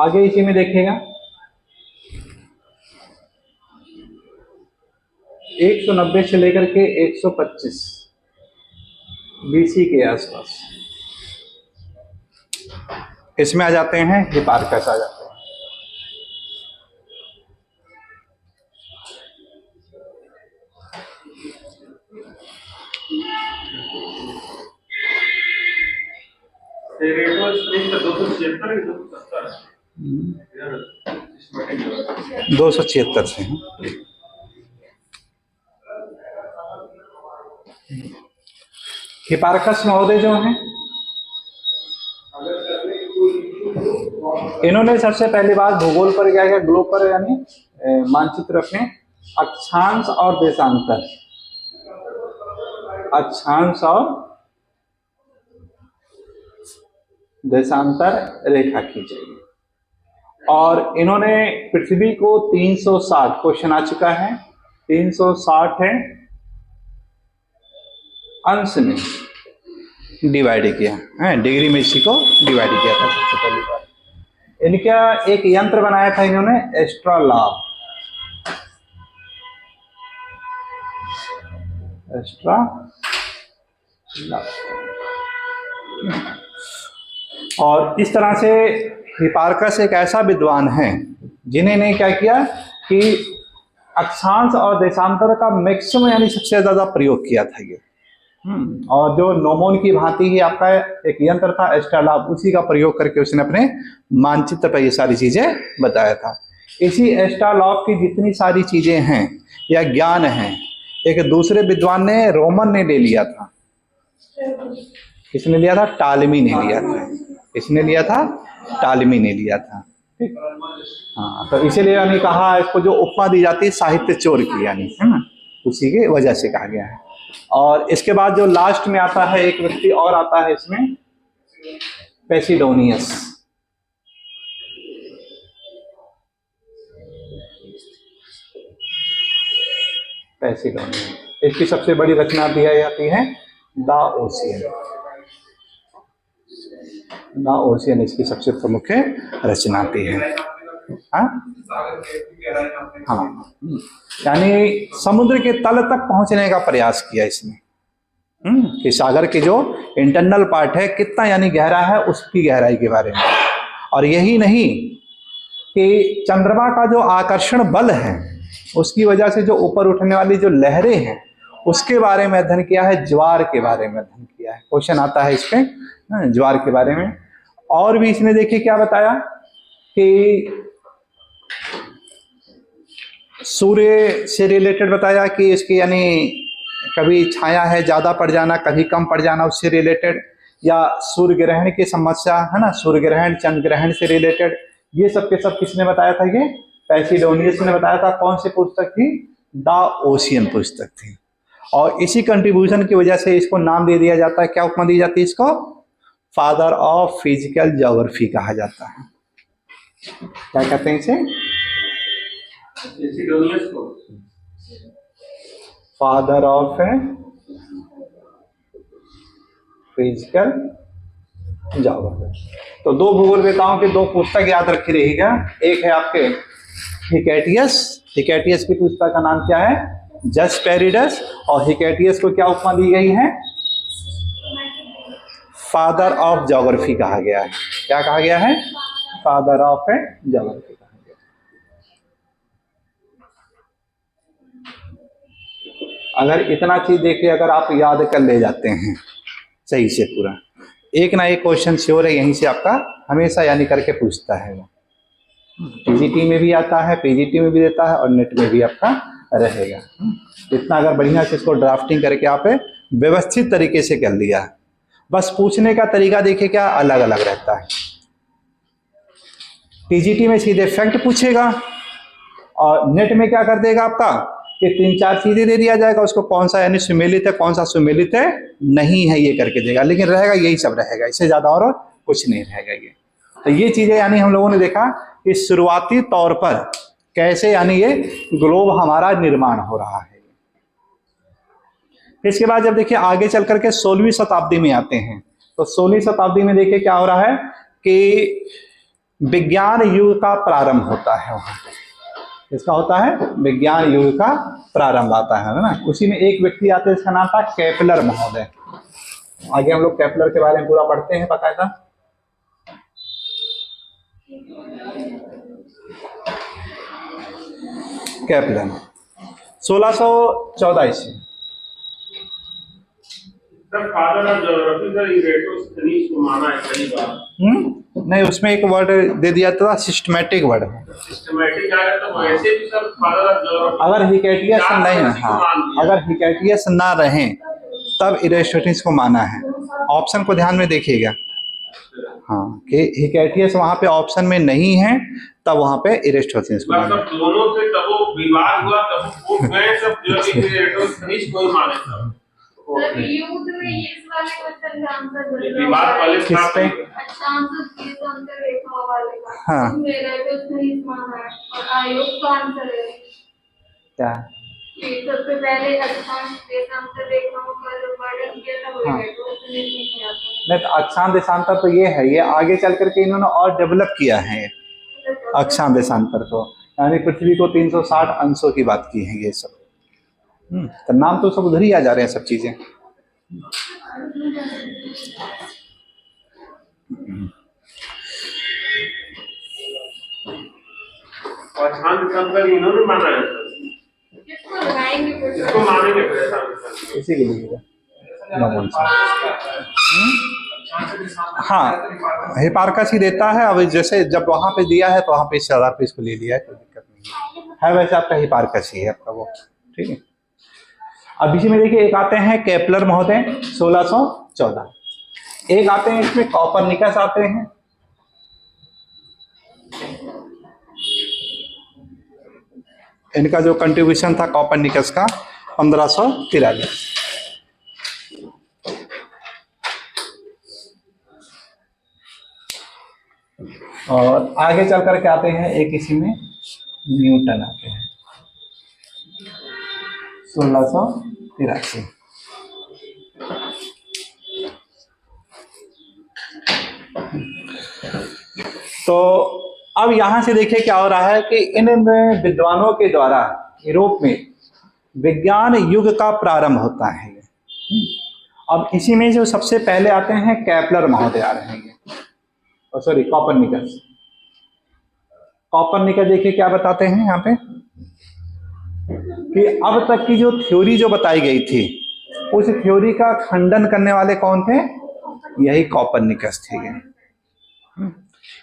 आगे इसी में देखिएगा 190 से लेकर के 125 BC के आसपास इसमें आ जाते हैं हिपार्कस आ जाते हैं। दो सौ छिहत्तर से हिपार्कस महोदय जो हैं, इन्होंने सबसे पहली बात भूगोल पर क्या किया, ग्लोब पर यानी मानचित्र अपने अक्षांश और देशांतर, अक्षांश और देशांतर रेखा खींची। और इन्होंने पृथ्वी को 360, क्वेश्चन आ चुका है, 360 है अंश में डिवाइड किया है, डिग्री में इसी को डिवाइड किया था सबसे पहली बार। इनका एक यंत्र बनाया था इन्होंने, एस्ट्रोलाब, और इस तरह से हिपार्कस एक ऐसा विद्वान है जिन्होंने क्या किया कि अक्षांश और देशांतर का मैक्सिमम यानी सबसे ज्यादा प्रयोग किया था ये। और जो नोमोन की भांति ही आपका एक यंत्र था एस्ट्रोलाब, उसी का प्रयोग करके उसने अपने मानचित्र पर ये सारी चीजें बताया था। इसी एस्ट्रोलाब की जितनी सारी चीजें हैं या ज्ञान है, एक दूसरे विद्वान ने, रोमन ने ले लिया था। किसने लिया था, टालमी ने लिया था। किसने लिया था, टालमी ने लिया था। ठीक, हाँ, तो इसीलिए यानी कहा, इसको जो उपमा दी जाती है साहित्य चोर की, यानी है ना, उसी की वजह से कहा गया है। और इसके बाद जो लास्ट में आता है एक व्यक्ति और आता है इसमें, पेसिडोनियस। पेसिडोनियस, इसकी सबसे बड़ी रचना दी जाती है द ओशियन। द ओशियन इसकी सबसे प्रमुख रचना आती है। हाँ, यानी समुद्र के तल तक पहुंचने का प्रयास किया इसने, कि सागर के जो इंटरनल पार्ट है कितना यानी गहरा है, उसकी गहराई के बारे में। और यही नहीं, कि चंद्रमा का जो आकर्षण बल है उसकी वजह से जो ऊपर उठने वाली जो लहरें हैं उसके बारे में अध्ययन किया है, ज्वार के बारे में अध्ययन किया है। क्वेश्चन आता है इस पे ज्वार के बारे में। और भी इसने देखिए क्या बताया कि सूर्य से रिलेटेड बताया कि इसकी यानी कभी छाया है ज्यादा पड़ जाना, कभी कम पड़ जाना, उससे रिलेटेड, या सूर्य ग्रहण की समस्या है ना, सूर्य ग्रहण चंद्र ग्रहण से रिलेटेड, ये सब के सब किसने बताया था? ये पैसिडोनियस ने बताया था। कौन सी पुस्तक थी? द ओशियन पुस्तक थी। और इसी कंट्रीब्यूशन की वजह से इसको नाम दे दिया जाता है, क्या उपमा दी जाती है इसको? फादर ऑफ फिजिकल ज्योग्राफी कहा जाता है। क्या कहते हैं इसे? Father of physical geography. तो दो भूगोलवेताओं के दो पुस्तक याद रखी रहेगा। एक है आपके हिकैटियस, हिकैटियस की पुस्तक का नाम क्या है? जस्पेरिडस। और हिकैटियस को क्या उपमा दी गई है? फादर ऑफ ज्योग्राफी कहा गया है। क्या कहा गया है? फादर ऑफ ज्योग्राफी कहा गया। अगर इतना चीज देखिए, अगर आप याद कर ले जाते हैं सही से पूरा, एक ना एक क्वेश्चन श्योर है यहीं से आपका हमेशा यानी करके पूछता है वो। पीजीटी में भी आता है, पीजीटी में भी देता है, और नेट में भी आपका रहेगा। इतना अगर बढ़िया से इसको ड्राफ्टिंग करके आप व्यवस्थित तरीके से कर लिया, बस पूछने का तरीका देखिए क्या अलग अलग रहता है। पीजीटी में सीधे फैक्ट पूछेगा, और नेट में क्या कर देगा आपका कि 3-4 चीजें दे दिया जाएगा उसको, कौन सा यानी सुमेलित है, कौन सा सुमेलित है नहीं है, ये करके देगा। लेकिन रहेगा यही सब रहेगा, इससे ज्यादा और कुछ नहीं रहेगा ये। तो ये चीजें यानी हम लोगों ने देखा कि शुरुआती तौर पर कैसे यानी ये ग्लोब हमारा निर्माण हो रहा है। इसके बाद जब देखिए आगे चल करके 16वीं शताब्दी में आते हैं, तो 16वीं शताब्दी में देखिए क्या हो रहा है कि विज्ञान युग का प्रारंभ होता है। वहां इसका होता है विज्ञान युग का प्रारंभ आता है ना। उसी में एक व्यक्ति आते हैं, इसका नाम था केपलर महोदय। आगे हम लोग केपलर के बारे में पूरा पढ़ते हैं बकायदा। केपलर 1614 ईस्वी। फादर ऑफ ज्योग्राफी का इरेटोस्थनीज को माना है सही बात? नहीं, उसमें एक वर्ड दे दिया था, सिस्टमैटिक वर्ड है। सिस्टमैटिक आ गया तो वैसे भी सब फादर ऑफ ज्योग्राफी। अगर हिकैटियस नहीं है, हाँ, अगर हिकैटियस ना रहे तब इरेटोस्थनीज को माना है। ऑप्शन को ध्यान में देखिएगा, हाँ, कि हिकैटियस वहां पे ऑप्शन में नहीं है, तब वहां पे इरेटोस्थनीज को माना। दोनों से तब वो विवाद हुआ, तब वो गए सब जो इरेटोस्थनीज को माने सब। युद्ध में इस वाले क्वेश्चन का आंसर विवाद वाले किस पे? अच्छा आंसर किस आंसर रेखा वाले का। हाँ, मेरा तो सही माना है, और आयोग का आंसर है क्या? सबसे पहले अक्षांश देशांतर रेखाओं का जो वर्णन किया था वो इरेटोस्थनीज ने किया था। नहीं, तो अक्षांश देशांतर तो ये है, ये आगे चल करके इन्होंने और डेवलप किया है अक्षांश देशांतर को, यानी पृथ्वी को 360 अंशों की बात की है ये सब। तो नाम तो सब उधर ही आ जा रहे हैं सब चीजें। इन्होंने माना है, किसको लगाएंगे? इसको मानेंगे इसी के लिए हाँ, हिपार्कस ही देता है। अब जैसे जब वहां पे दिया है तो वहां पे इस आधार पे इसको ले लिया है, कोई दिक्कत नहीं है। वैसे आपका हिपार्कस ही है आपका वो, ठीक है। अब इसी में देखिए एक आते हैं केपलर महोदय 1614, एक आते हैं इसमें कॉपरनिकस आते हैं। इनका जो कंट्रीब्यूशन था कॉपरनिकस का 1543। और आगे चल कर के आते हैं एक इसी में न्यूटन आते हैं 1683। तो अब यहां से देखिए क्या हो रहा है कि इन विद्वानों के द्वारा यूरोप में विज्ञान युग का प्रारंभ होता है। अब इसी में जो सबसे पहले आते हैं केपलर महोदय आ रहे हैं, सॉरी कॉपरनिकस। कॉपरनिकस देखिए क्या बताते हैं यहाँ पे कि अब तक की जो थ्योरी जो बताई गई थी उस थ्योरी का खंडन करने वाले कौन थे? यही कॉपरनिकस थे।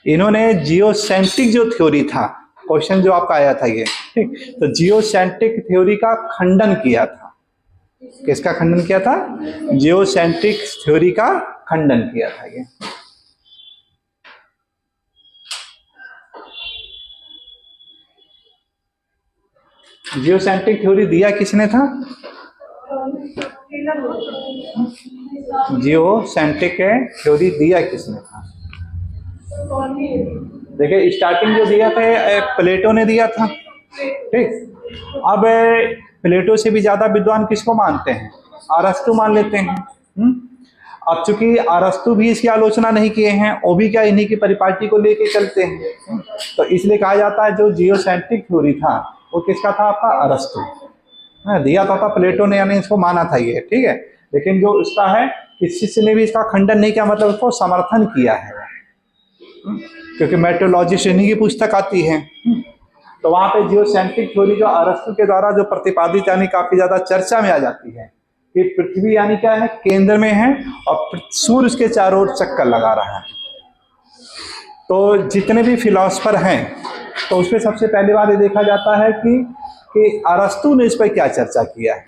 इन्होंने जियोसेंट्रिक जो थ्योरी था, क्वेश्चन जो आपका आया था ये, ठीक, तो जियोसेंट्रिक थ्योरी का खंडन किया था। किसका खंडन किया था? जियोसेंट्रिक थ्योरी का खंडन किया था ये। जियोसेंट्रिक थ्योरी दिया किसने था? जियोसेंट्रिक थ्योरी दिया किसने था? देखिए स्टार्टिंग जो दिया था प्लेटो ने दिया था, ठीक। अब प्लेटो से भी ज्यादा विद्वान किसको मानते हैं? अरस्तु मान लेते हैं। अब चूंकि अरस्तु भी इसकी आलोचना नहीं किए हैं, वो भी क्या इन्हीं की परिपाटी को लेके चलते हैं, तो इसलिए कहा जाता है जो जियोसेंट्रिक थ्योरी था वो किसका था? आपका अरस्तु। दिया था प्लेटो ने, यानी इसको माना था ये, ठीक है। लेकिन जो इसका है किसी शिष्य ने भी इसका खंडन नहीं किया, मतलब उसको समर्थन किया है, क्योंकि मेट्रोलॉजी से इन्हीं की पुस्तक आती है। तो वहां पे जियोसेंट्रिक थ्योरी जो अरस्तु के द्वारा जो प्रतिपादित यानी काफी ज्यादा चर्चा में आ जाती है कि पृथ्वी यानी क्या है? केंद्र में है और सूर्य उसके चारों ओर चक्कर लगा रहा है। तो जितने भी फिलोसफर हैं तो उसमें सबसे पहली बार ये देखा जाता है कि अरस्तु ने इस पर क्या चर्चा किया है,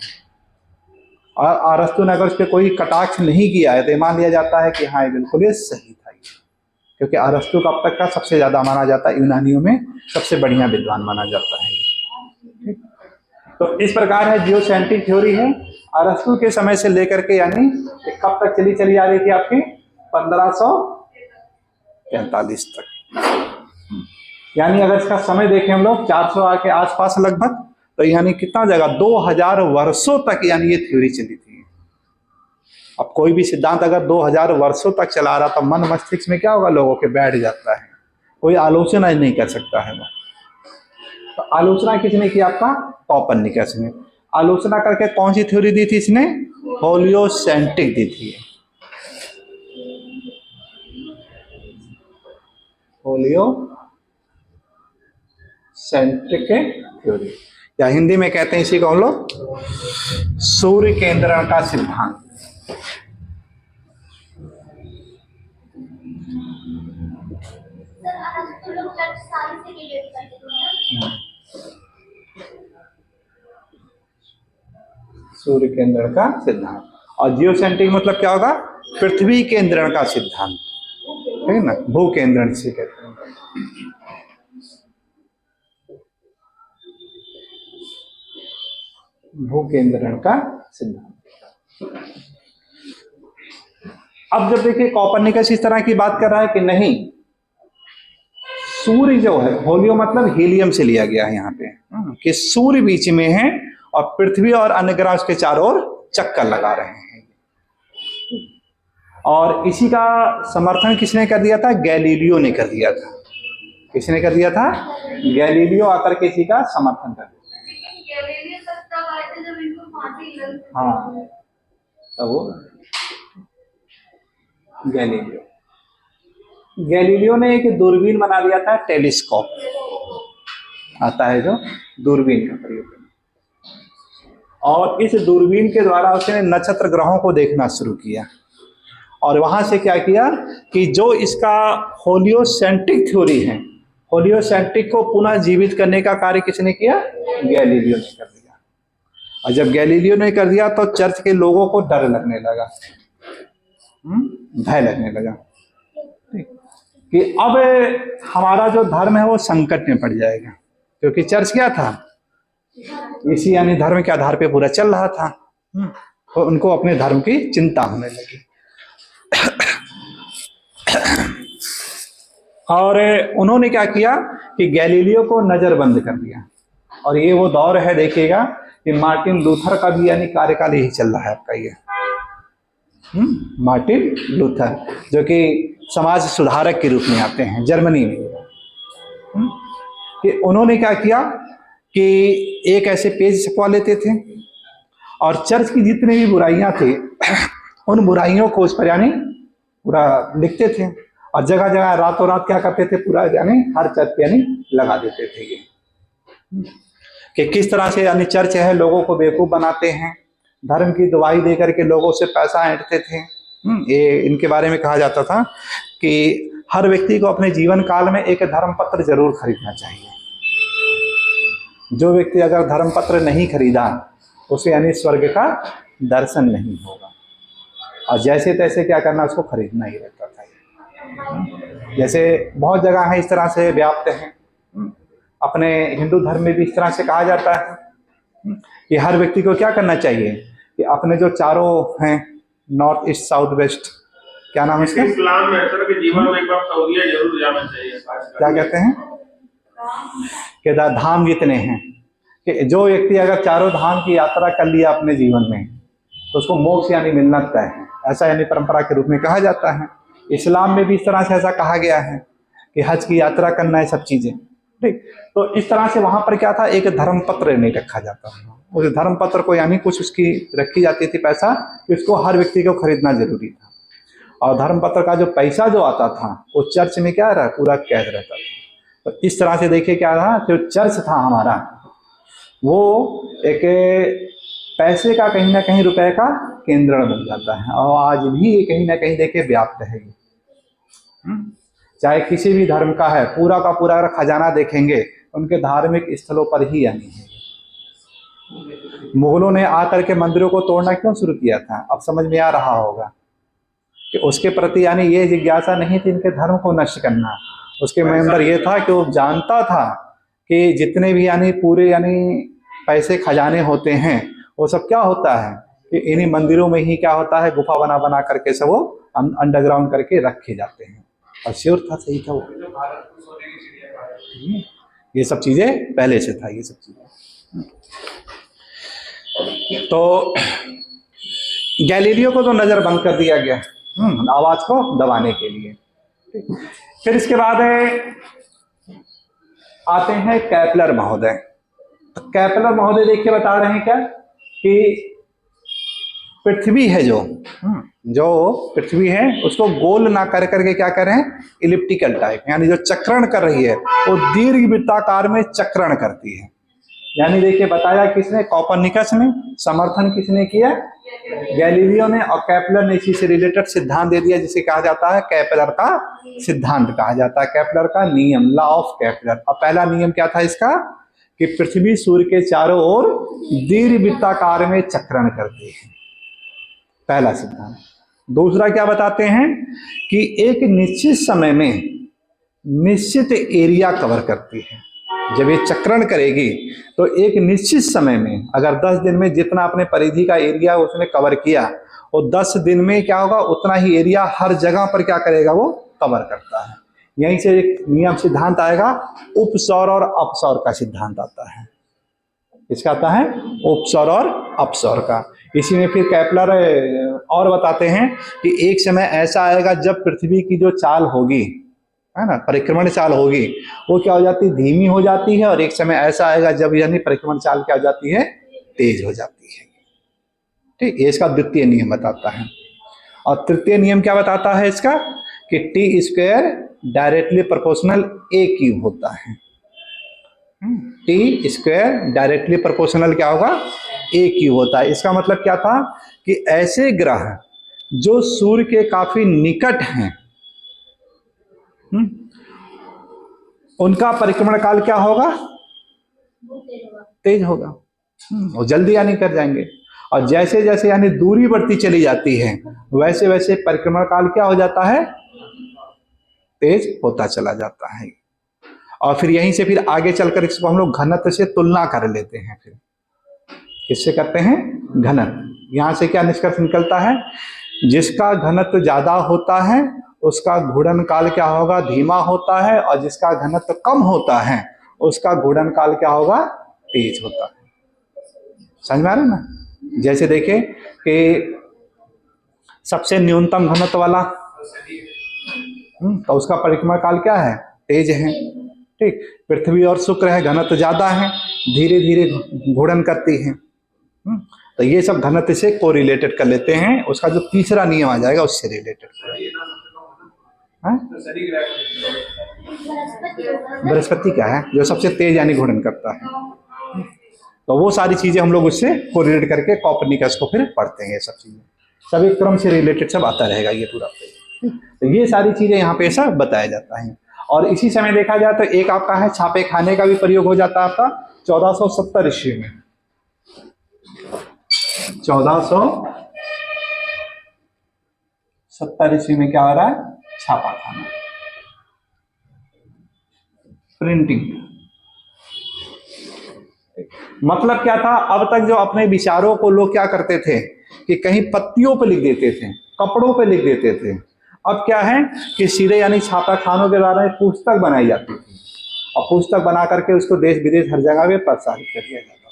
और अरस्तु ने अगर उस पर कोई कटाक्ष नहीं किया है तो मान लिया जाता है कि हाँ ये बिल्कुल ये सही था, क्योंकि अरस्तु का अब तक का सबसे ज्यादा माना जाता है, यूनानियों में सबसे बढ़िया विद्वान माना जाता है। तो इस प्रकार है जियोसेंट्रिक थ्योरी है अरस्तु के समय से लेकर के, यानी कब तक चली आ रही थी आपकी? 1543 तक। यानी अगर इसका समय देखें हम लोग 400 के आसपास लगभग, तो यानी कितना जगह 2000 वर्षों तक यानी ये थ्योरी चली थी। अब कोई भी सिद्धांत अगर 2000 वर्षों तक चला रहा तो मन मस्तिष्क में क्या होगा? लोगों के बैठ जाता है, कोई आलोचना ही नहीं कर सकता है वो। तो आलोचना किसने की? आपका कॉपरनिकस ने। आलोचना करके कौन सी थ्योरी दी थी इसने? होलियोसेंट्रिक दी थी, होलियोसेंट्रिक थ्योरी, या हिंदी में कहते हैं इसी को हम लोग सूर्य केंद्रण का सिद्धांत। सूर्य केंद्रण का सिद्धांत। और जियोसेंट्रिक मतलब क्या होगा? पृथ्वी केंद्रण का सिद्धांत, ठीक है ना, भू केंद्रण से कहते हैं। भू केंद्रण का सिद्धांत। अब जब देखिए कॉपरनिकस इस तरह की बात कर रहा है कि नहीं, सूर्य जो है, होलियो मतलब हीलियम से लिया गया है यहाँ पे, कि सूर्य बीच में है और पृथ्वी और अन्य ग्रह उसके चारों ओर चक्कर लगा रहे हैं। और इसी का समर्थन किसने कर दिया था? गैलीलियो ने कर दिया था। किसने कर दिया था? गैलीलियो आकर के इसी का समर्थन कर दिया। हाँ, तब वो गैलीलियो ने एक दूरबीन बना दिया था, टेलीस्कोप आता है जो दूरबीन का प्रयोग, और इस दूरबीन के द्वारा उसने नक्षत्र ग्रहों को देखना शुरू किया। और वहां से क्या किया कि जो इसका होलियोसेंट्रिक थ्योरी है, होलियोसेंट्रिक को पुनः जीवित करने का कार्य किसने किया? गैलीलियो ने कर दिया। और जब गैलीलियो ने कर दिया तो चर्च के लोगों को डर लगने लगा, भय लगने लगा कि अब हमारा जो धर्म है वो संकट में पड़ जाएगा, क्योंकि चर्च क्या था? इसी यानी धर्म के आधार पे पूरा चल रहा था, तो उनको अपने धर्म की चिंता होने लगी। और उन्होंने क्या किया कि गैलीलियो को नजरबंद कर दिया। और ये वो दौर है, देखिएगा कि मार्टिन लूथर का भी यानी कार्यकाल यही चल रहा है आपका ये। मार्टिन लूथर जो कि समाज सुधारक के रूप में आते हैं जर्मनी में, कि उन्होंने क्या किया कि एक ऐसे पेज छपवा लेते थे और चर्च की जितनी भी बुराइयां थी उन बुराइयों को उस पर यानी पूरा लिखते थे, और जगह जगह रातों रात क्या करते थे, पूरा यानी हर चर्च पे यानी लगा देते थे ये, कि किस तरह से यानी चर्च है लोगों को बेवकूफ बनाते हैं, धर्म की दवाई दे करके लोगों से पैसा ऐंठते थे। ये इनके बारे में कहा जाता था कि हर व्यक्ति को अपने जीवन काल में एक धर्म पत्र जरूर खरीदना चाहिए। जो व्यक्ति अगर धर्म पत्र नहीं खरीदा उसे यानी स्वर्ग का दर्शन नहीं होगा, और जैसे तैसे क्या करना, उसको खरीदना ही रहता था। जैसे बहुत जगह है इस तरह से व्याप्त हैं, अपने हिंदू धर्म में भी इस तरह से कहा जाता है कि हर व्यक्ति को क्या करना चाहिए कि अपने जो चारों हैं नॉर्थ ईस्ट साउथ वेस्ट, क्या नाम है इसका, इस्लाम में सर के जीवन में एक बार सऊदीया जरूर जाना चाहिए। क्या कहते हैं, केदार धाम जितने हैं, कि जो व्यक्ति अगर चारों धाम की यात्रा कर लिया अपने जीवन में तो उसको मोक्ष यानी मिलना तय है, ऐसा यानी परंपरा के रूप में कहा जाता है। इस्लाम में भी इस तरह से ऐसा कहा गया है कि हज की यात्रा करना है, सब चीजें ठीक। तो इस तरह से वहां पर क्या था, एक धर्म पत्र नहीं रखा जाता था, उस धर्म पत्र को यानी कुछ उसकी रखी जाती थी पैसा, कि उसको हर व्यक्ति को खरीदना जरूरी था। और धर्म पत्र का जो पैसा जो आता था वो चर्च में क्या रहा, पूरा कैद रहता था। तो इस तरह से देखिए क्या रहा, जो चर्च था हमारा वो एक पैसे का कहीं ना कहीं रुपए का केंद्र बन जाता है, और आज भी ये कहीं ना कहीं देखिए व्याप्त है। चाहे किसी भी धर्म का है, पूरा का पूरा अगर खजाना देखेंगे उनके धार्मिक स्थलों पर ही यानी है। मुगलों ने आकर के मंदिरों को तोड़ना क्यों शुरू किया था, अब समझ में आ रहा होगा कि उसके प्रति यानी ये जिज्ञासा नहीं थी इनके धर्म को नष्ट करना, उसके अंदर ये था कि वो जानता था कि जितने भी यानी पूरे यानी पैसे खजाने होते हैं वो सब क्या होता है कि इन्हीं मंदिरों में ही क्या होता है, गुफा बना बना करके सब वो अंडरग्राउंड करके रखे जाते हैं। और श्योर था, सही था वो, ये सब चीजें पहले से था ये सब चीजें। तो गैलीलियो को तो नजर बंद कर दिया गया आवाज को दबाने के लिए। फिर इसके बाद आते हैं कैपलर महोदय। तो कैपलर महोदय देखिए बता रहे हैं क्या कि पृथ्वी है जो पृथ्वी है उसको गोल ना कर करके क्या करें, इलिप्टिकल टाइप, यानी जो चक्रण कर रही है वो दीर्घ वृत्ताकार में चक्रण करती है। यानी देखिए बताया किसने, कोपरनिकस ने, समर्थन किसने किया, गैलीलियो ने, और कैपलर ने इसी से रिलेटेड सिद्धांत दे दिया जिसे कहा जाता है कैपलर का सिद्धांत कहा जाता है, कैपलर का नियम, लॉ ऑफ कैपलर। और पहला नियम क्या था इसका कि पृथ्वी सूर्य के चारों ओर दीर्घ वृत्ताकार में चक्रण करती है, पहला सिद्धांत। दूसरा क्या बताते हैं कि एक निश्चित समय में निश्चित एरिया कवर करती है। जब ये चक्रण करेगी तो एक निश्चित समय में, अगर 10 दिन में जितना अपने परिधि का एरिया उसने कवर किया, और 10 दिन में क्या होगा उतना ही एरिया हर जगह पर क्या करेगा, वो कवर करता है। यहीं से एक नियम सिद्धांत आएगा, उपसौर और अपसौर का सिद्धांत आता है। इसका आता है उपसौर और अपसौर का। इसी में फिर कैपलर और बताते हैं कि एक समय ऐसा आएगा जब पृथ्वी की जो चाल होगी, है ना, परिक्रमण चाल होगी, वो क्या हो जाती है, धीमी हो जाती है, और एक समय ऐसा आएगा जब यानी परिक्रमण चाल क्या हो जाती है, तेज हो जाती है। ठीक, ये इसका द्वितीय नियम बताता है। और तृतीय नियम क्या बताता है इसका कि टी स्क्वायर डायरेक्टली प्रोपोर्शनल ए क्यूब होता है। टी स्क्वायर डायरेक्टली प्रोपोर्शनल क्या होगा, ए क्यूब होता है। इसका मतलब क्या था कि ऐसे ग्रह जो सूर्य के काफी निकट हैं उनका परिक्रमण काल क्या होगा, तेज होगा, वो जल्दी यानी कर जाएंगे। और जैसे जैसे यानी दूरी बढ़ती चली जाती है वैसे वैसे परिक्रमण काल क्या हो जाता है, तेज होता चला जाता है। और फिर यहीं से फिर आगे चलकर इसको हम लोग घनत्व से तुलना कर लेते हैं। फिर किससे करते हैं, घनत्व। यहां से क्या निष्कर्ष निकलता है, जिसका घनत्व ज्यादा होता है उसका घूर्णन काल क्या होगा, धीमा होता है, और जिसका घनत्व कम होता है उसका घूर्णन काल क्या होगा, तेज होता है। समझ में आ रहा है ना। जैसे देखिए कि सबसे न्यूनतम घनत्व वाला तो उसका परिक्रमण काल क्या है, तेज है। ठीक, पृथ्वी और शुक्र है, घनत्व ज्यादा है, धीरे धीरे घूर्णन करती है। तो ये सब घनत्व से कोरिलेटेड कर लेते हैं। उसका जो तीसरा नियम आ जाएगा उससे रिलेटेड। हाँ? बृहस्पति क्या है? जो सबसे तेज यानी घूर्णन करता है। तो वो सारी चीजें हम लोग उससे कोरिलेट करके कॉपरनिकस को फिर पढ़ते हैं। ये सब चीजें सभी क्रम से रिलेटेड सब आता रहेगा ये पूरा। तो ये सारी चीजें यहाँ पे सब बताया जाता है। और इसी समय देखा जाए तो एक आपका है छापे खाने का भी प्रयोग हो जाता है आपका 1470 ईस्वी में। 1470 ईस्वी में क्या हो रहा है? छापा खाना, प्रिंटिंग। मतलब क्या था, अब तक जो अपने विचारों को लोग क्या करते थे कि कहीं पत्तियों पे लिख देते थे, कपड़ों पे लिख देते थे। अब क्या है कि सीधे यानी छापा खानों के द्वारा एक पुस्तक बनाई जाती थी और पुस्तक बना करके उसको देश विदेश हर जगह पे प्रसारित कर दिया जाता था।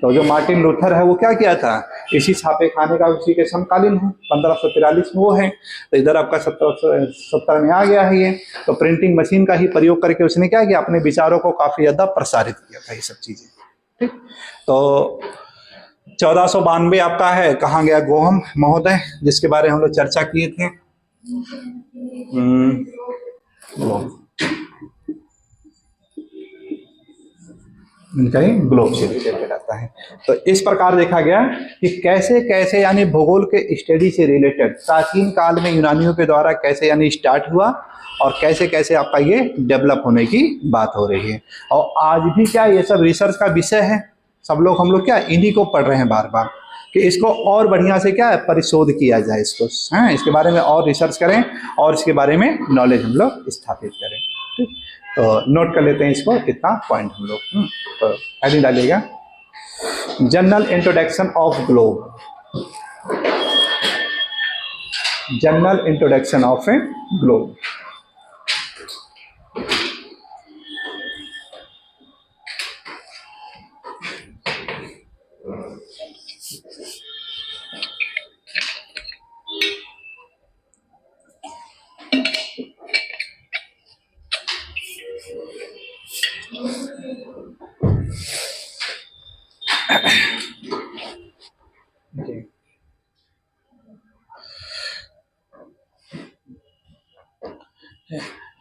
तो जो मार्टिन लूथर है वो क्या किया था, इसी छापे खाने का उसी के समकालीन है, 1543 में वो है। तो इधर आपका 1770 में आ गया है ये। तो प्रिंटिंग मशीन का ही प्रयोग करके उसने क्या किया, अपने विचारों को काफी ज्यादा प्रसारित किया था ये सब चीजें। ठीक, तो 1492 आपका है, कहाँ गया गोहम महोदय, जिसके बारे में हम लोग चर्चा किए थे। इनका ही ग्लोब से रिलेटेड आता है। तो इस प्रकार देखा गया कि कैसे कैसे यानी भूगोल के स्टडी से रिलेटेड प्राचीन काल में यूनानियों के द्वारा कैसे यानी स्टार्ट हुआ और कैसे कैसे आपका ये डेवलप होने की बात हो रही है। और आज भी क्या ये सब रिसर्च का विषय है। सब लोग हम लोग क्या इन्हीं को पढ़ रहे हैं बार बार कि इसको और बढ़िया से क्या है परिशोध किया जाए इसको, है इसके बारे में और रिसर्च करें और इसके बारे में नॉलेज हम लोग स्थापित करें। ठीक, तो नोट कर लेते हैं इसको, कितना पॉइंट हम लोग। तो हेडिंग डालिएगा, general introduction of globe. General introduction of a globe.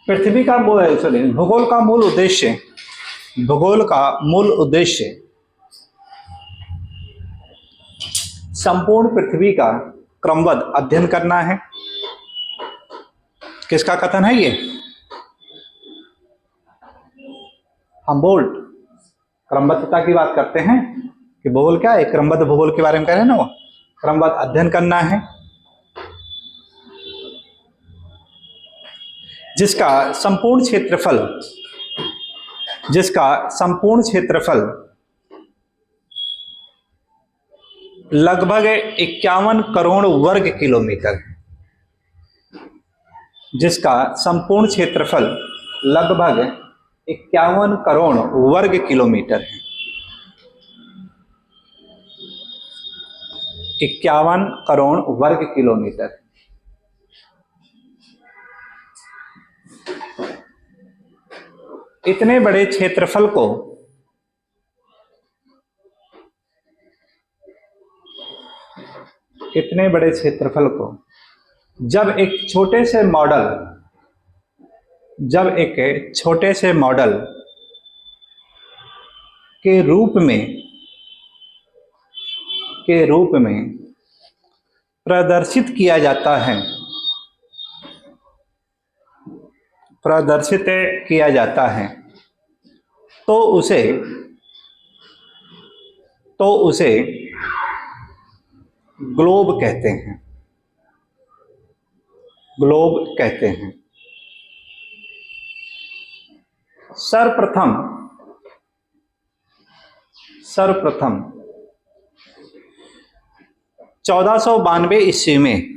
पृथ्वी का भूगोल का मूल उद्देश्य, भूगोल का मूल उद्देश्य संपूर्ण पृथ्वी का क्रमबद्ध अध्ययन करना है। किसका कथन है ये? हम्बोल्ट क्रमबद्धता की बात करते हैं कि भूगोल क्या है, क्रमबद्ध भूगोल के बारे में कह रहे हैं ना, वो क्रमबद्ध अध्ययन करना है जिसका संपूर्ण क्षेत्रफल लगभग 51 करोड़ वर्ग किलोमीटर है। जिसका संपूर्ण क्षेत्रफल लगभग 51 करोड़ वर्ग किलोमीटर है। 51 करोड़ वर्ग किलोमीटर। इतने बड़े क्षेत्रफल को जब एक छोटे से मॉडल के रूप में प्रदर्शित किया जाता है तो उसे ग्लोब कहते हैं। सर्वप्रथम 1492 ईस्वी में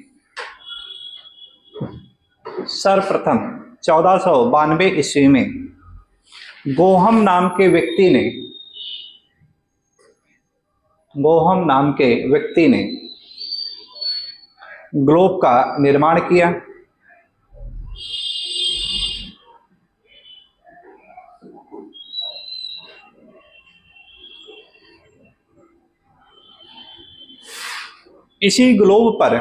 1492 ईस्वी में गोहम नाम के व्यक्ति ने ग्लोब का निर्माण किया। इसी ग्लोब पर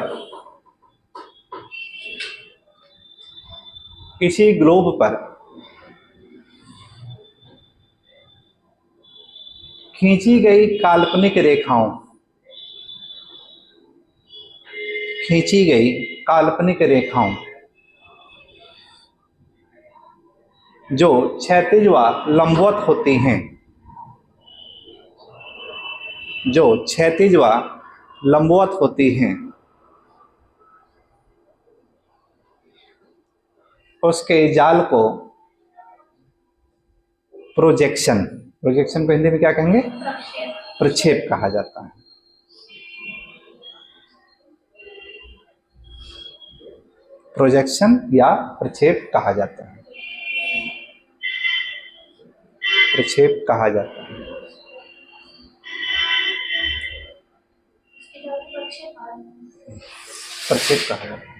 किसी ग्लोब पर खींची गई काल्पनिक रेखाओं, खींची गई काल्पनिक रेखाओं जो क्षैतिज व लंबवत होती हैं, जो क्षैतिज व लंबवत होती हैं, उसके जाल को प्रोजेक्शन, प्रोजेक्शन को हिंदी में क्या कहेंगे? प्रक्षेप कहा जाता है। प्रोजेक्शन या प्रक्षेप कहा जाता है, प्रक्षेप कहा जाता है। प्रक्षेप कहा जाता है।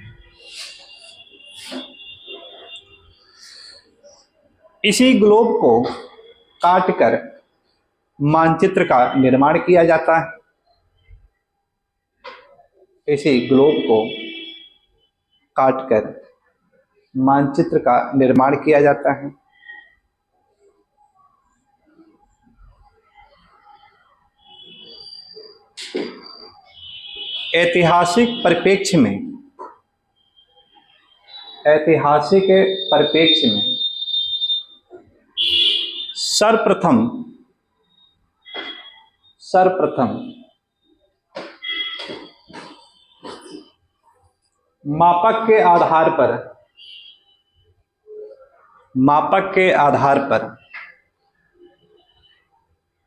इसी ग्लोब को काटकर मानचित्र का निर्माण किया जाता है। इसी ग्लोब को काटकर मानचित्र का निर्माण किया जाता है। ऐतिहासिक परिप्रेक्ष्य में, ऐतिहासिक परिप्रेक्ष्य में सर्वप्रथम मापक के आधार पर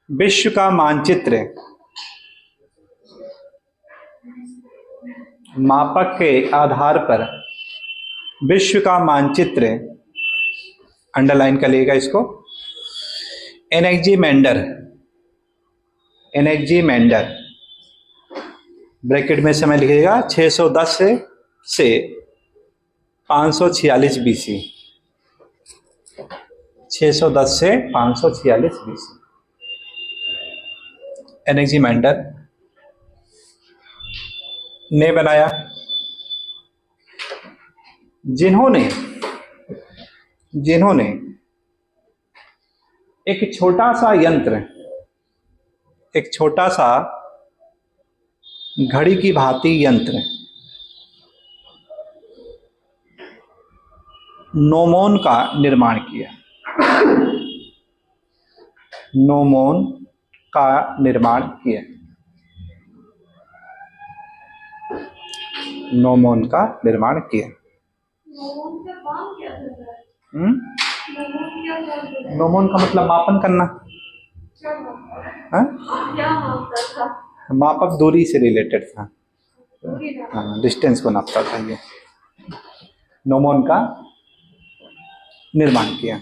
विश्व का मानचित्र, मापक के आधार पर विश्व का मानचित्र, अंडरलाइन कर लिएगा इसको, एनेक्जीमेंडर, एनेक्जीमेंडर ब्रैकेट में समय लिखिएगा 610 से 546 बीसी, 610 से 546 बीसी, एनेक्जीमेंडर ने बनाया, जिन्होंने एक छोटा सा यंत्र, एक छोटा सा घड़ी की भांति यंत्र नोमोन का निर्माण किया, नोमोन का निर्माण किया, नोमोन का निर्माण किया। नोमोन का मतलब मापन करना, मापक दूरी से रिलेटेड था, हाँ, डिस्टेंस को नापता था ये। नोमोन का निर्माण किया।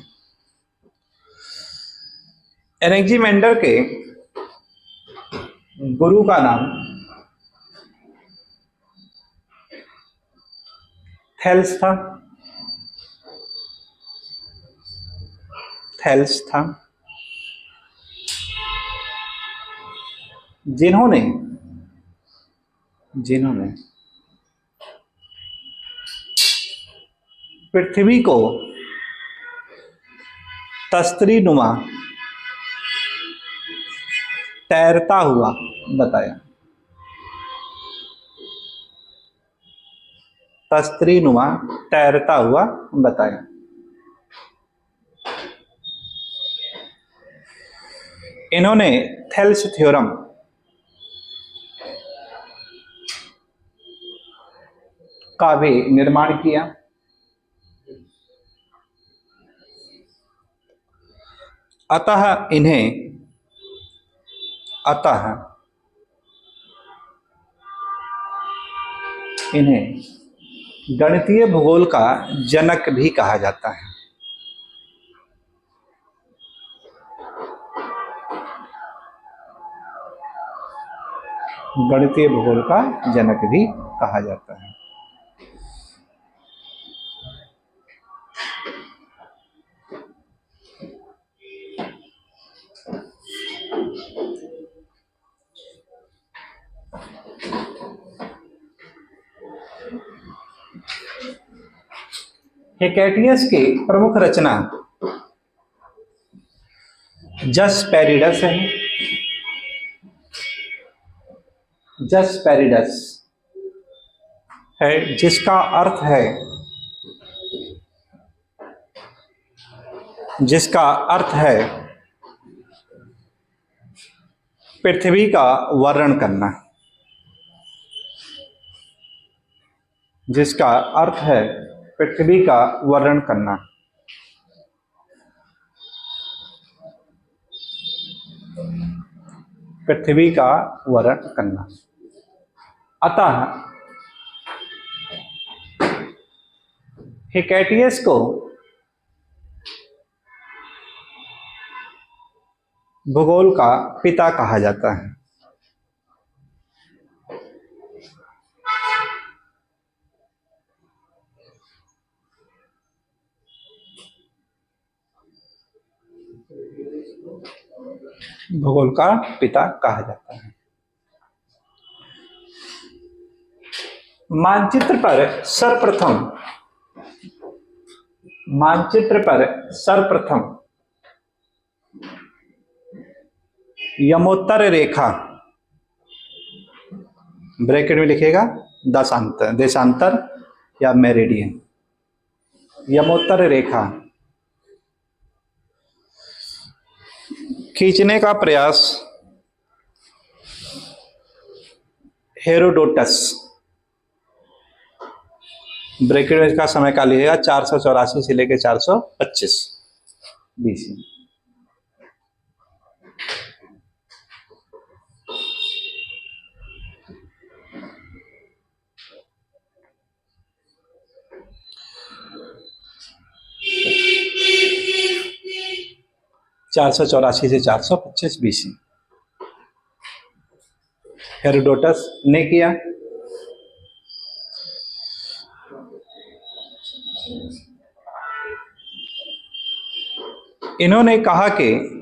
एनेक्जीमेंडर के गुरु का नाम थेल्स था, थेल्स था, जिन्होंने पृथ्वी को तस्तरीनुमा तैरता हुआ बताया, तस्तरीनुमा तैरता हुआ बताया। इन्होंने थेल्स थ्योरम का भी निर्माण किया। अतः इन्हें गणितीय भूगोल का जनक भी कहा जाता है। गणितीय भूगोल का जनक भी कहा जाता है। हेकेटियस की प्रमुख रचना जस पेरिडस है। जस पेरिडस है, जिसका अर्थ है पृथ्वी का वर्णन करना। जिसका अर्थ है पृथ्वी का वर्णन करना। पृथ्वी का वर्णन करना। अतः हेकेटियस को भूगोल का पिता कहा जाता है। भूगोल का पिता कहा जाता है। मानचित्र पर सर्वप्रथम यमोत्तर रेखा, ब्रैकेट में लिखेगा देशांतर या मेरिडियन, यमोत्तर रेखा खींचने का प्रयास हेरोडोटस, ब्रैकेट में इसका समय काल लिखेगा 484 से लेकर 425 BC। से 425 BC हेरोडोटस ने किया। इन्होंने कहा कि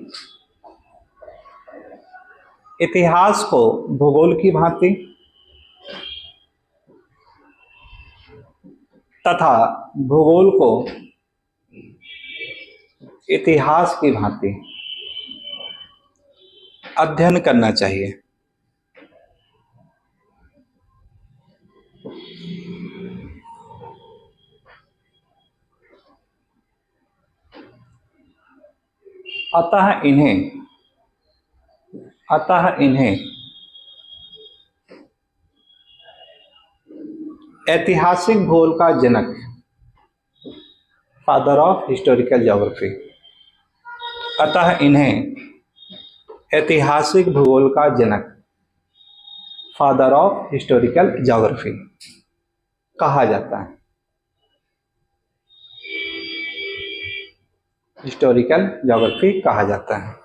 इतिहास को भूगोल की भांति तथा भूगोल को इतिहास की भांति अध्ययन करना चाहिए। अतः इन्हें ऐतिहासिक भूगोल का जनक, फादर ऑफ हिस्टोरिकल ज्योग्राफी, अतः इन्हें ऐतिहासिक भूगोल का जनक, फादर ऑफ हिस्टोरिकल ज्योग्राफी कहा जाता है। हिस्टोरिकल ज्योग्राफी कहा जाता है।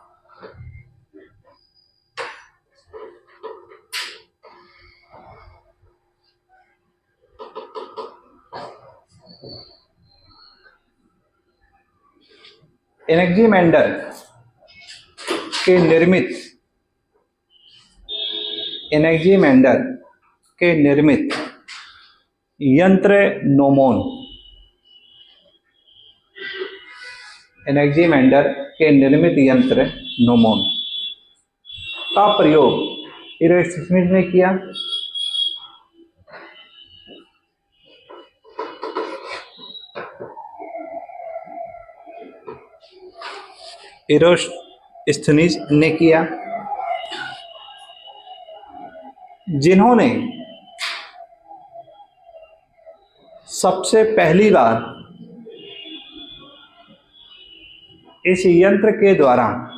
एनेक्सीमेंडर के निर्मित यंत्र नोमोन, एनेक्सीमेंडर के निर्मित यंत्र नोमोन का प्रयोग इरोस्थिनीज ने किया। इरोस्थिनीज ने किया, जिन्होंने सबसे पहली बार इस यंत्र के द्वारा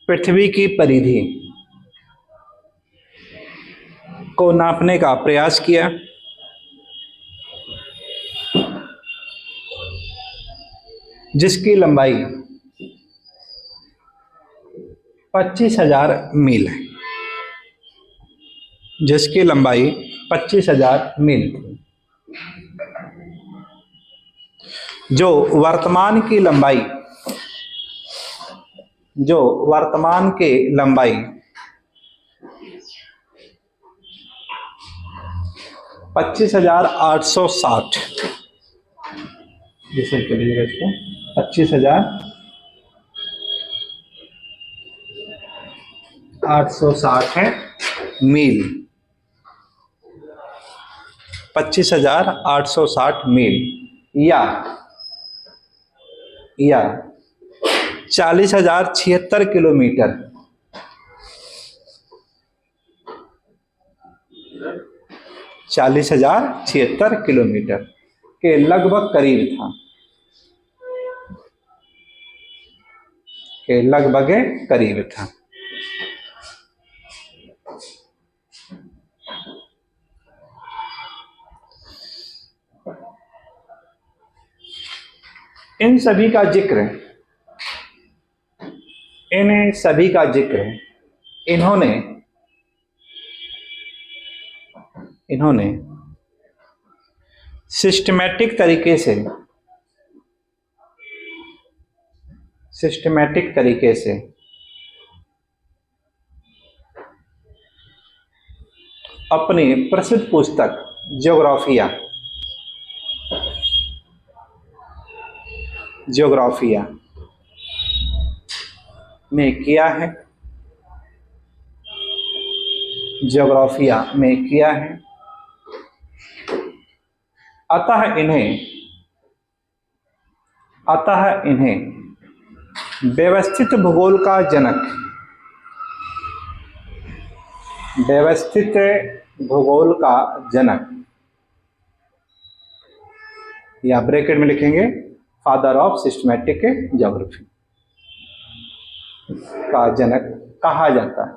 पृथ्वी की परिधि को नापने का प्रयास किया। जिसकी लंबाई 25,000 मील है। जिसकी लंबाई 25,000 मील थी। जो वर्तमान की लंबाई 25,860, जिसे करिएगा इसको 25,860 है मील, 25,860 मील या 40,076 किलोमीटर, 40,076 किलोमीटर के लगभग करीब था। इन सभी का जिक्र इन्होंने सिस्टमैटिक तरीके से अपनी प्रसिद्ध पुस्तक ज्योग्राफिया में किया है। अतः इन्हें व्यवस्थित भूगोल का जनक या ब्रैकेट में लिखेंगे फादर ऑफ सिस्टमैटिक ज्योग्राफी का जनक कहा जाता है।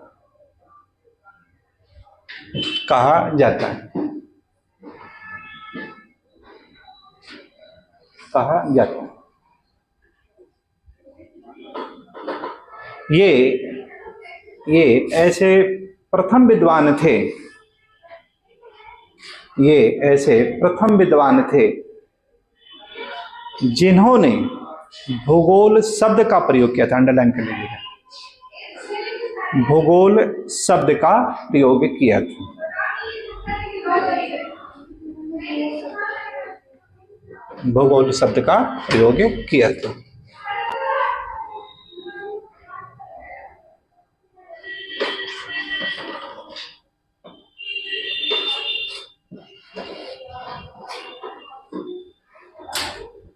ये ऐसे प्रथम विद्वान थे जिन्होंने भूगोल शब्द का प्रयोग किया था। अंडरलाइन कर लीजिएगा, भूगोल शब्द का प्रयोग किया था।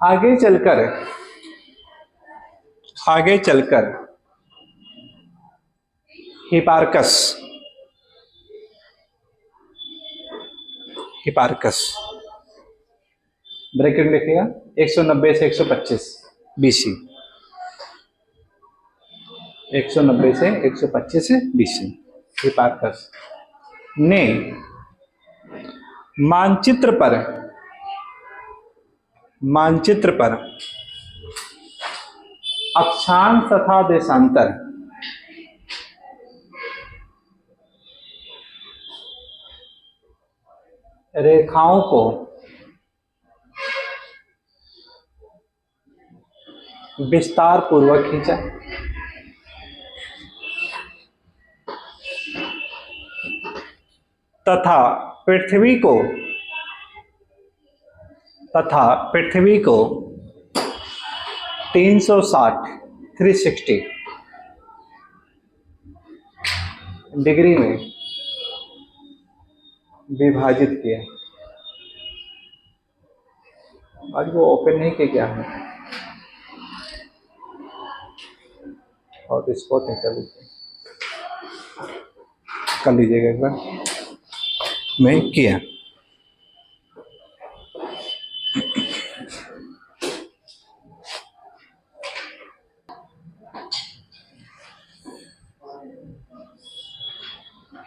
आगे चलकर हिपार्कस ब्रैकेट लिखिएगा 190 से 125 BC, 190 से 125 BC हिपार्कस ने मानचित्र पर अक्षांश तथा देशांतर रेखाओं को विस्तार पूर्वक खींचा तथा पृथ्वी को 360 डिग्री में विभाजित किया। आज वो ओपन नहीं किया क्या है और स्पॉट नहीं कर लीजिएगा एक बार। मैं किया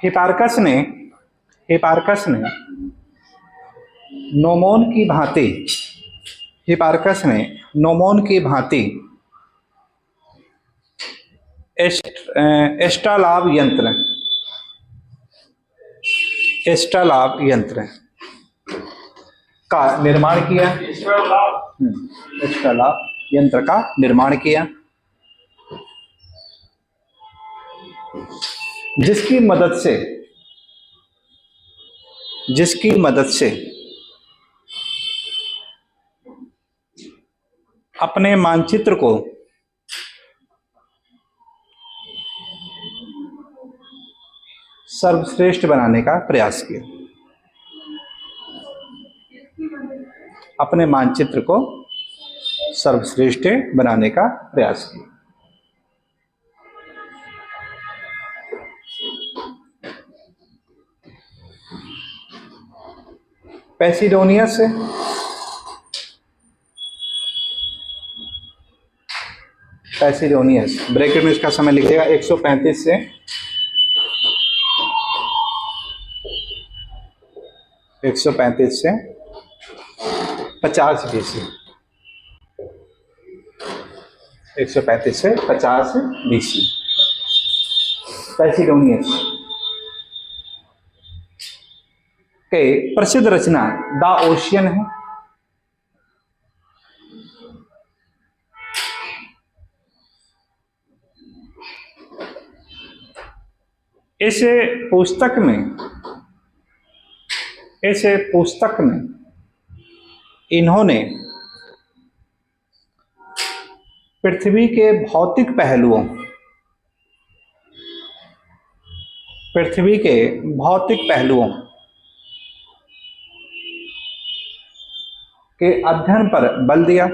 हिपार्कस ने नोमोन की भांति एस्ट्रोलाब यंत्र का निर्माण किया। इसका लाभ इसका लाभ यंत्र का निर्माण किया, जिसकी मदद से अपने मानचित्र को सर्वश्रेष्ठ बनाने का प्रयास किया। अपने मानचित्र को सर्वश्रेष्ठ बनाने का प्रयास किया। पैसिडोनियस ब्रैकेट में इसका समय लिखिएगा 135 से 50 BC। 135 से 50 BC पैसिडोनियस के प्रसिद्ध रचना द ओशियन है। इस पुस्तक में इन्होंने पृथ्वी के भौतिक पहलुओं के अध्ययन पर बल दिया।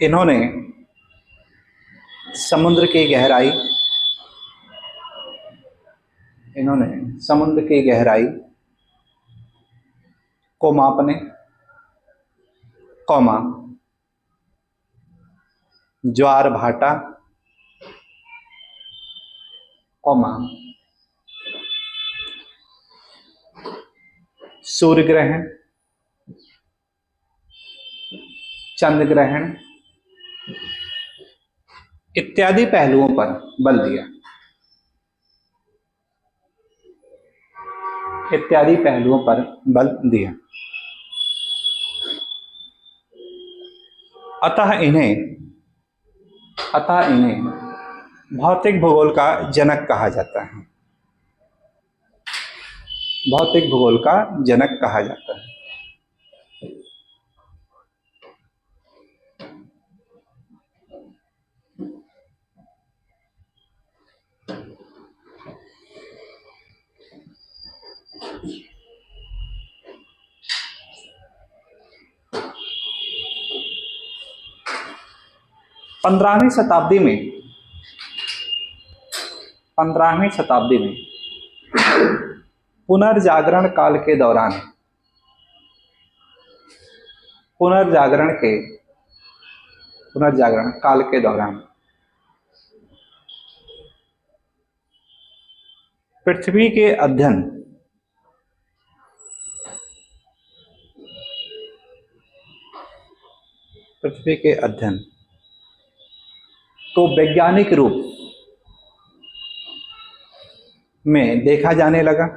इन्होंने समुद्र की गहराई को मापने, ज्वार भाटा, सूर्य ग्रहण, चंद्र ग्रहण इत्यादि पहलुओं पर बल दिया। अतः इन्हें भौतिक भूगोल का जनक कहा जाता है। पंद्रहवीं शताब्दी में पुनर्जागरण काल के दौरान पृथ्वी के अध्ययन को वैज्ञानिक रूप में देखा जाने लगा।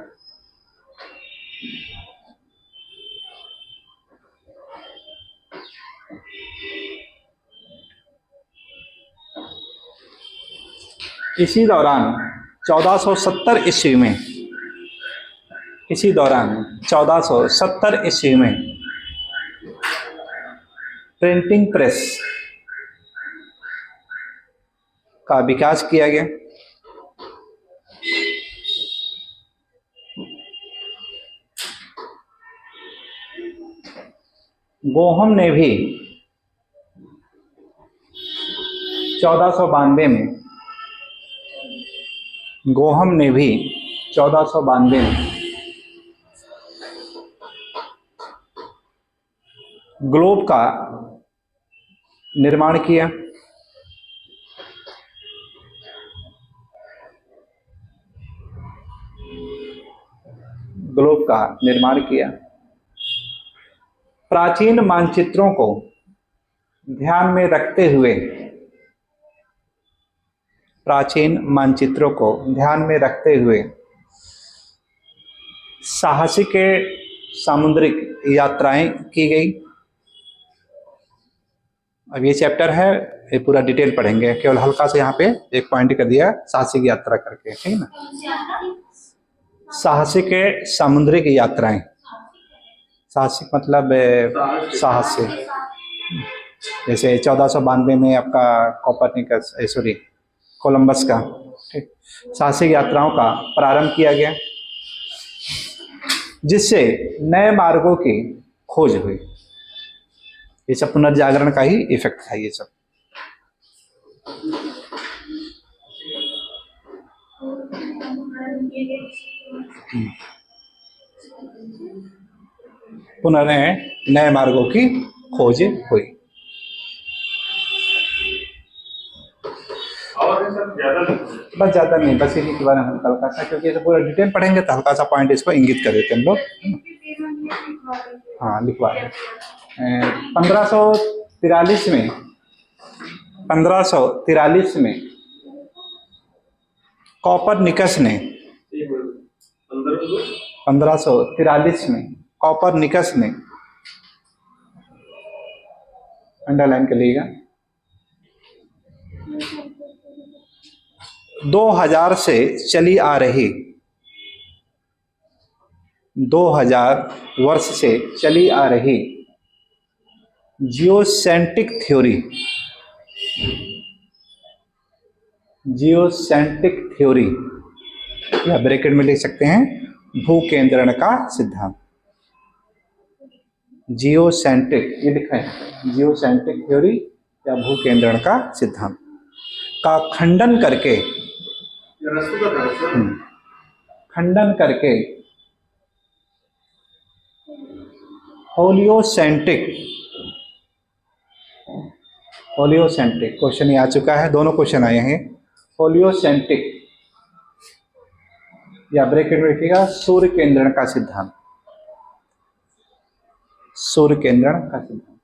इसी दौरान 1470 ईस्वी में प्रिंटिंग प्रेस का विकास किया गया। गोहम ने भी 1492 में ग्लोब का निर्माण किया। प्राचीन मानचित्रों को ध्यान में रखते हुए प्राचीन मानचित्रों को ध्यान में रखते हुए साहसिक सामुद्रिक यात्राएं की गई। अब ये चैप्टर है, ये पूरा डिटेल पढ़ेंगे, केवल हल्का से यहाँ पे एक पॉइंट कर दिया, साहसिक यात्रा करके, ठीक है ना। साहसिक सामुद्रिक यात्राएं, साहसिक मतलब साहस से, जैसे 1492 में आपका कोपरनिकस सॉरी कोलंबस का साहसिक यात्राओं का प्रारंभ किया गया, जिससे नए मार्गों की खोज हुई। ये सब पुनर्जागरण का ही इफेक्ट था ये सब। नए मार्गों की खोज हुई। और सब ज्यादा बस ज्यादा नहीं, बस इन्हीं के बारे में हल्का सा, क्योंकि ये तो पूरा डिटेल पढ़ेंगे तो हल्का सा पॉइंट इसको इंगित कर देते हैं हम लोग। हाँ लिखवा रहे 1543 में 1543 में कॉपरनिकस ने अंडरलाइन कर लीजिएगा 2000 से चली आ रही 2000 वर्ष से चली आ रही जियोसेंट्रिक थ्योरी या ब्रैकेट में लिख सकते हैं भूकेंद्रण का सिद्धांत। जियोसेंट्रिक ये लिखा है, जियोसेंट्रिक थ्योरी या भूकेंद्रण का सिद्धांत का खंडन करके होलियोसेंट्रिक क्वेश्चन ये आ चुका है, दोनों क्वेश्चन आए हैं। होलियोसेंट्रिक या ब्रैकेट में लिखिएगा सूर्य केंद्रण का सिद्धांत। सूर्य केंद्रण का सिद्धांत,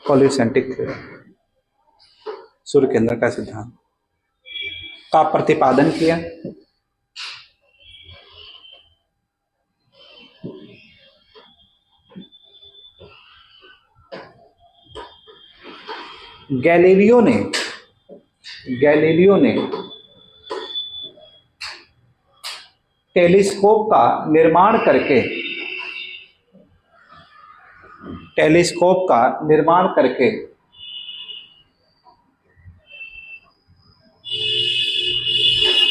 होलियोसेंट्रिक थ्योरी, सूर्य केंद्र का सिद्धांत का प्रतिपादन किया। गैलीलियो ने टेलीस्कोप का निर्माण करके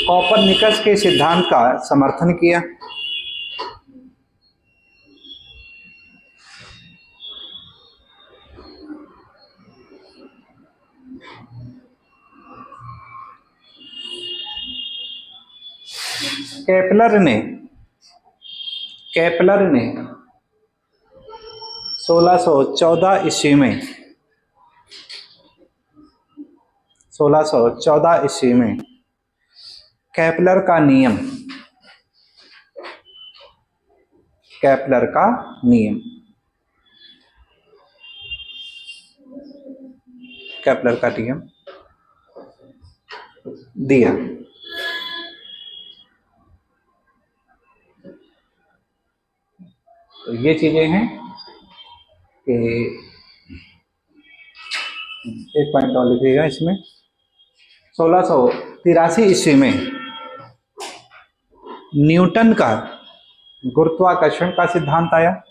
कोपरनिकस के सिद्धांत का समर्थन किया। केपलर ने 1614 ईस्वी में केपलर का नियम दिया। तो ये चीजें हैं कि एक पॉइंट और लिखिएगा इसमें। 1683 ईस्वी में न्यूटन का गुरुत्वाकर्षण का सिद्धांत आया।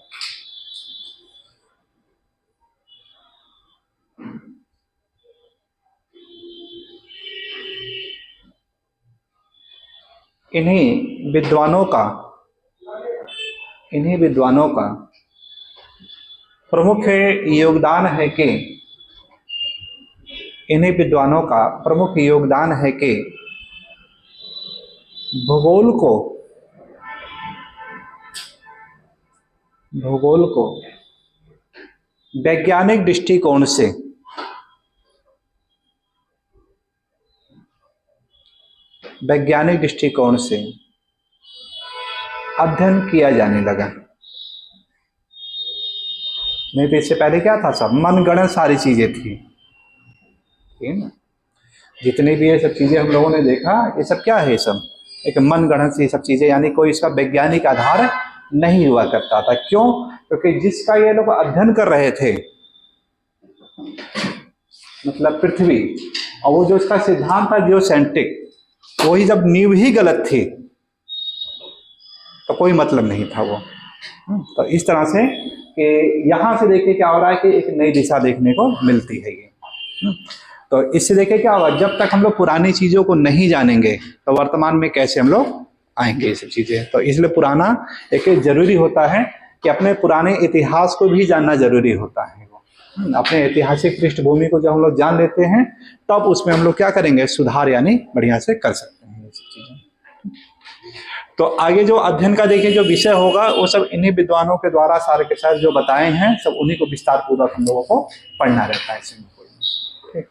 इन्हीं विद्वानों का प्रमुख योगदान है कि भूगोल को वैज्ञानिक दृष्टिकोण से अध्ययन किया जाने लगा। नहीं तो इससे पहले क्या था, सब मनगढ़ंत सारी चीजें थी, ठीक है ना। जितनी भी ये सब चीजें हम लोगों ने देखा, ये सब क्या है, ये सब एक मन गढ़ंत सी सब चीजें, यानी कोई इसका वैज्ञानिक आधार नहीं हुआ करता था। क्यों? क्योंकि जिसका ये लोग अध्ययन कर रहे थे, मतलब पृथ्वी, और वो जो इसका सिद्धांत था जियोसेंट्रिक, वही जब नींव ही गलत थी तो कोई मतलब नहीं था वो। तो इस तरह से कि यहाँ से देखिए क्या हो रहा है कि एक नई दिशा देखने को मिलती है ये। तो इससे देखिए क्या होगा, जब तक हम लोग पुरानी चीजों को नहीं जानेंगे तो वर्तमान में कैसे हम लोग आएंगे ये सब चीजें। तो इसलिए पुराना एक जरूरी होता है कि अपने पुराने इतिहास को भी जानना जरूरी होता है। अपने ऐतिहासिक पृष्ठभूमि को जब हम लोग जान लेते हैं तब उसमें हम लोग क्या करेंगे, सुधार यानी बढ़िया से कर सकते हैं ये सब चीजें। तो आगे जो अध्ययन का देखिए जो विषय होगा वो सब इन्हीं विद्वानों के द्वारा सारे के सारे जो बताए हैं सब उन्हीं को विस्तार पूर्वक हम लोगों को पढ़ना रहता है इसमें। ठीक।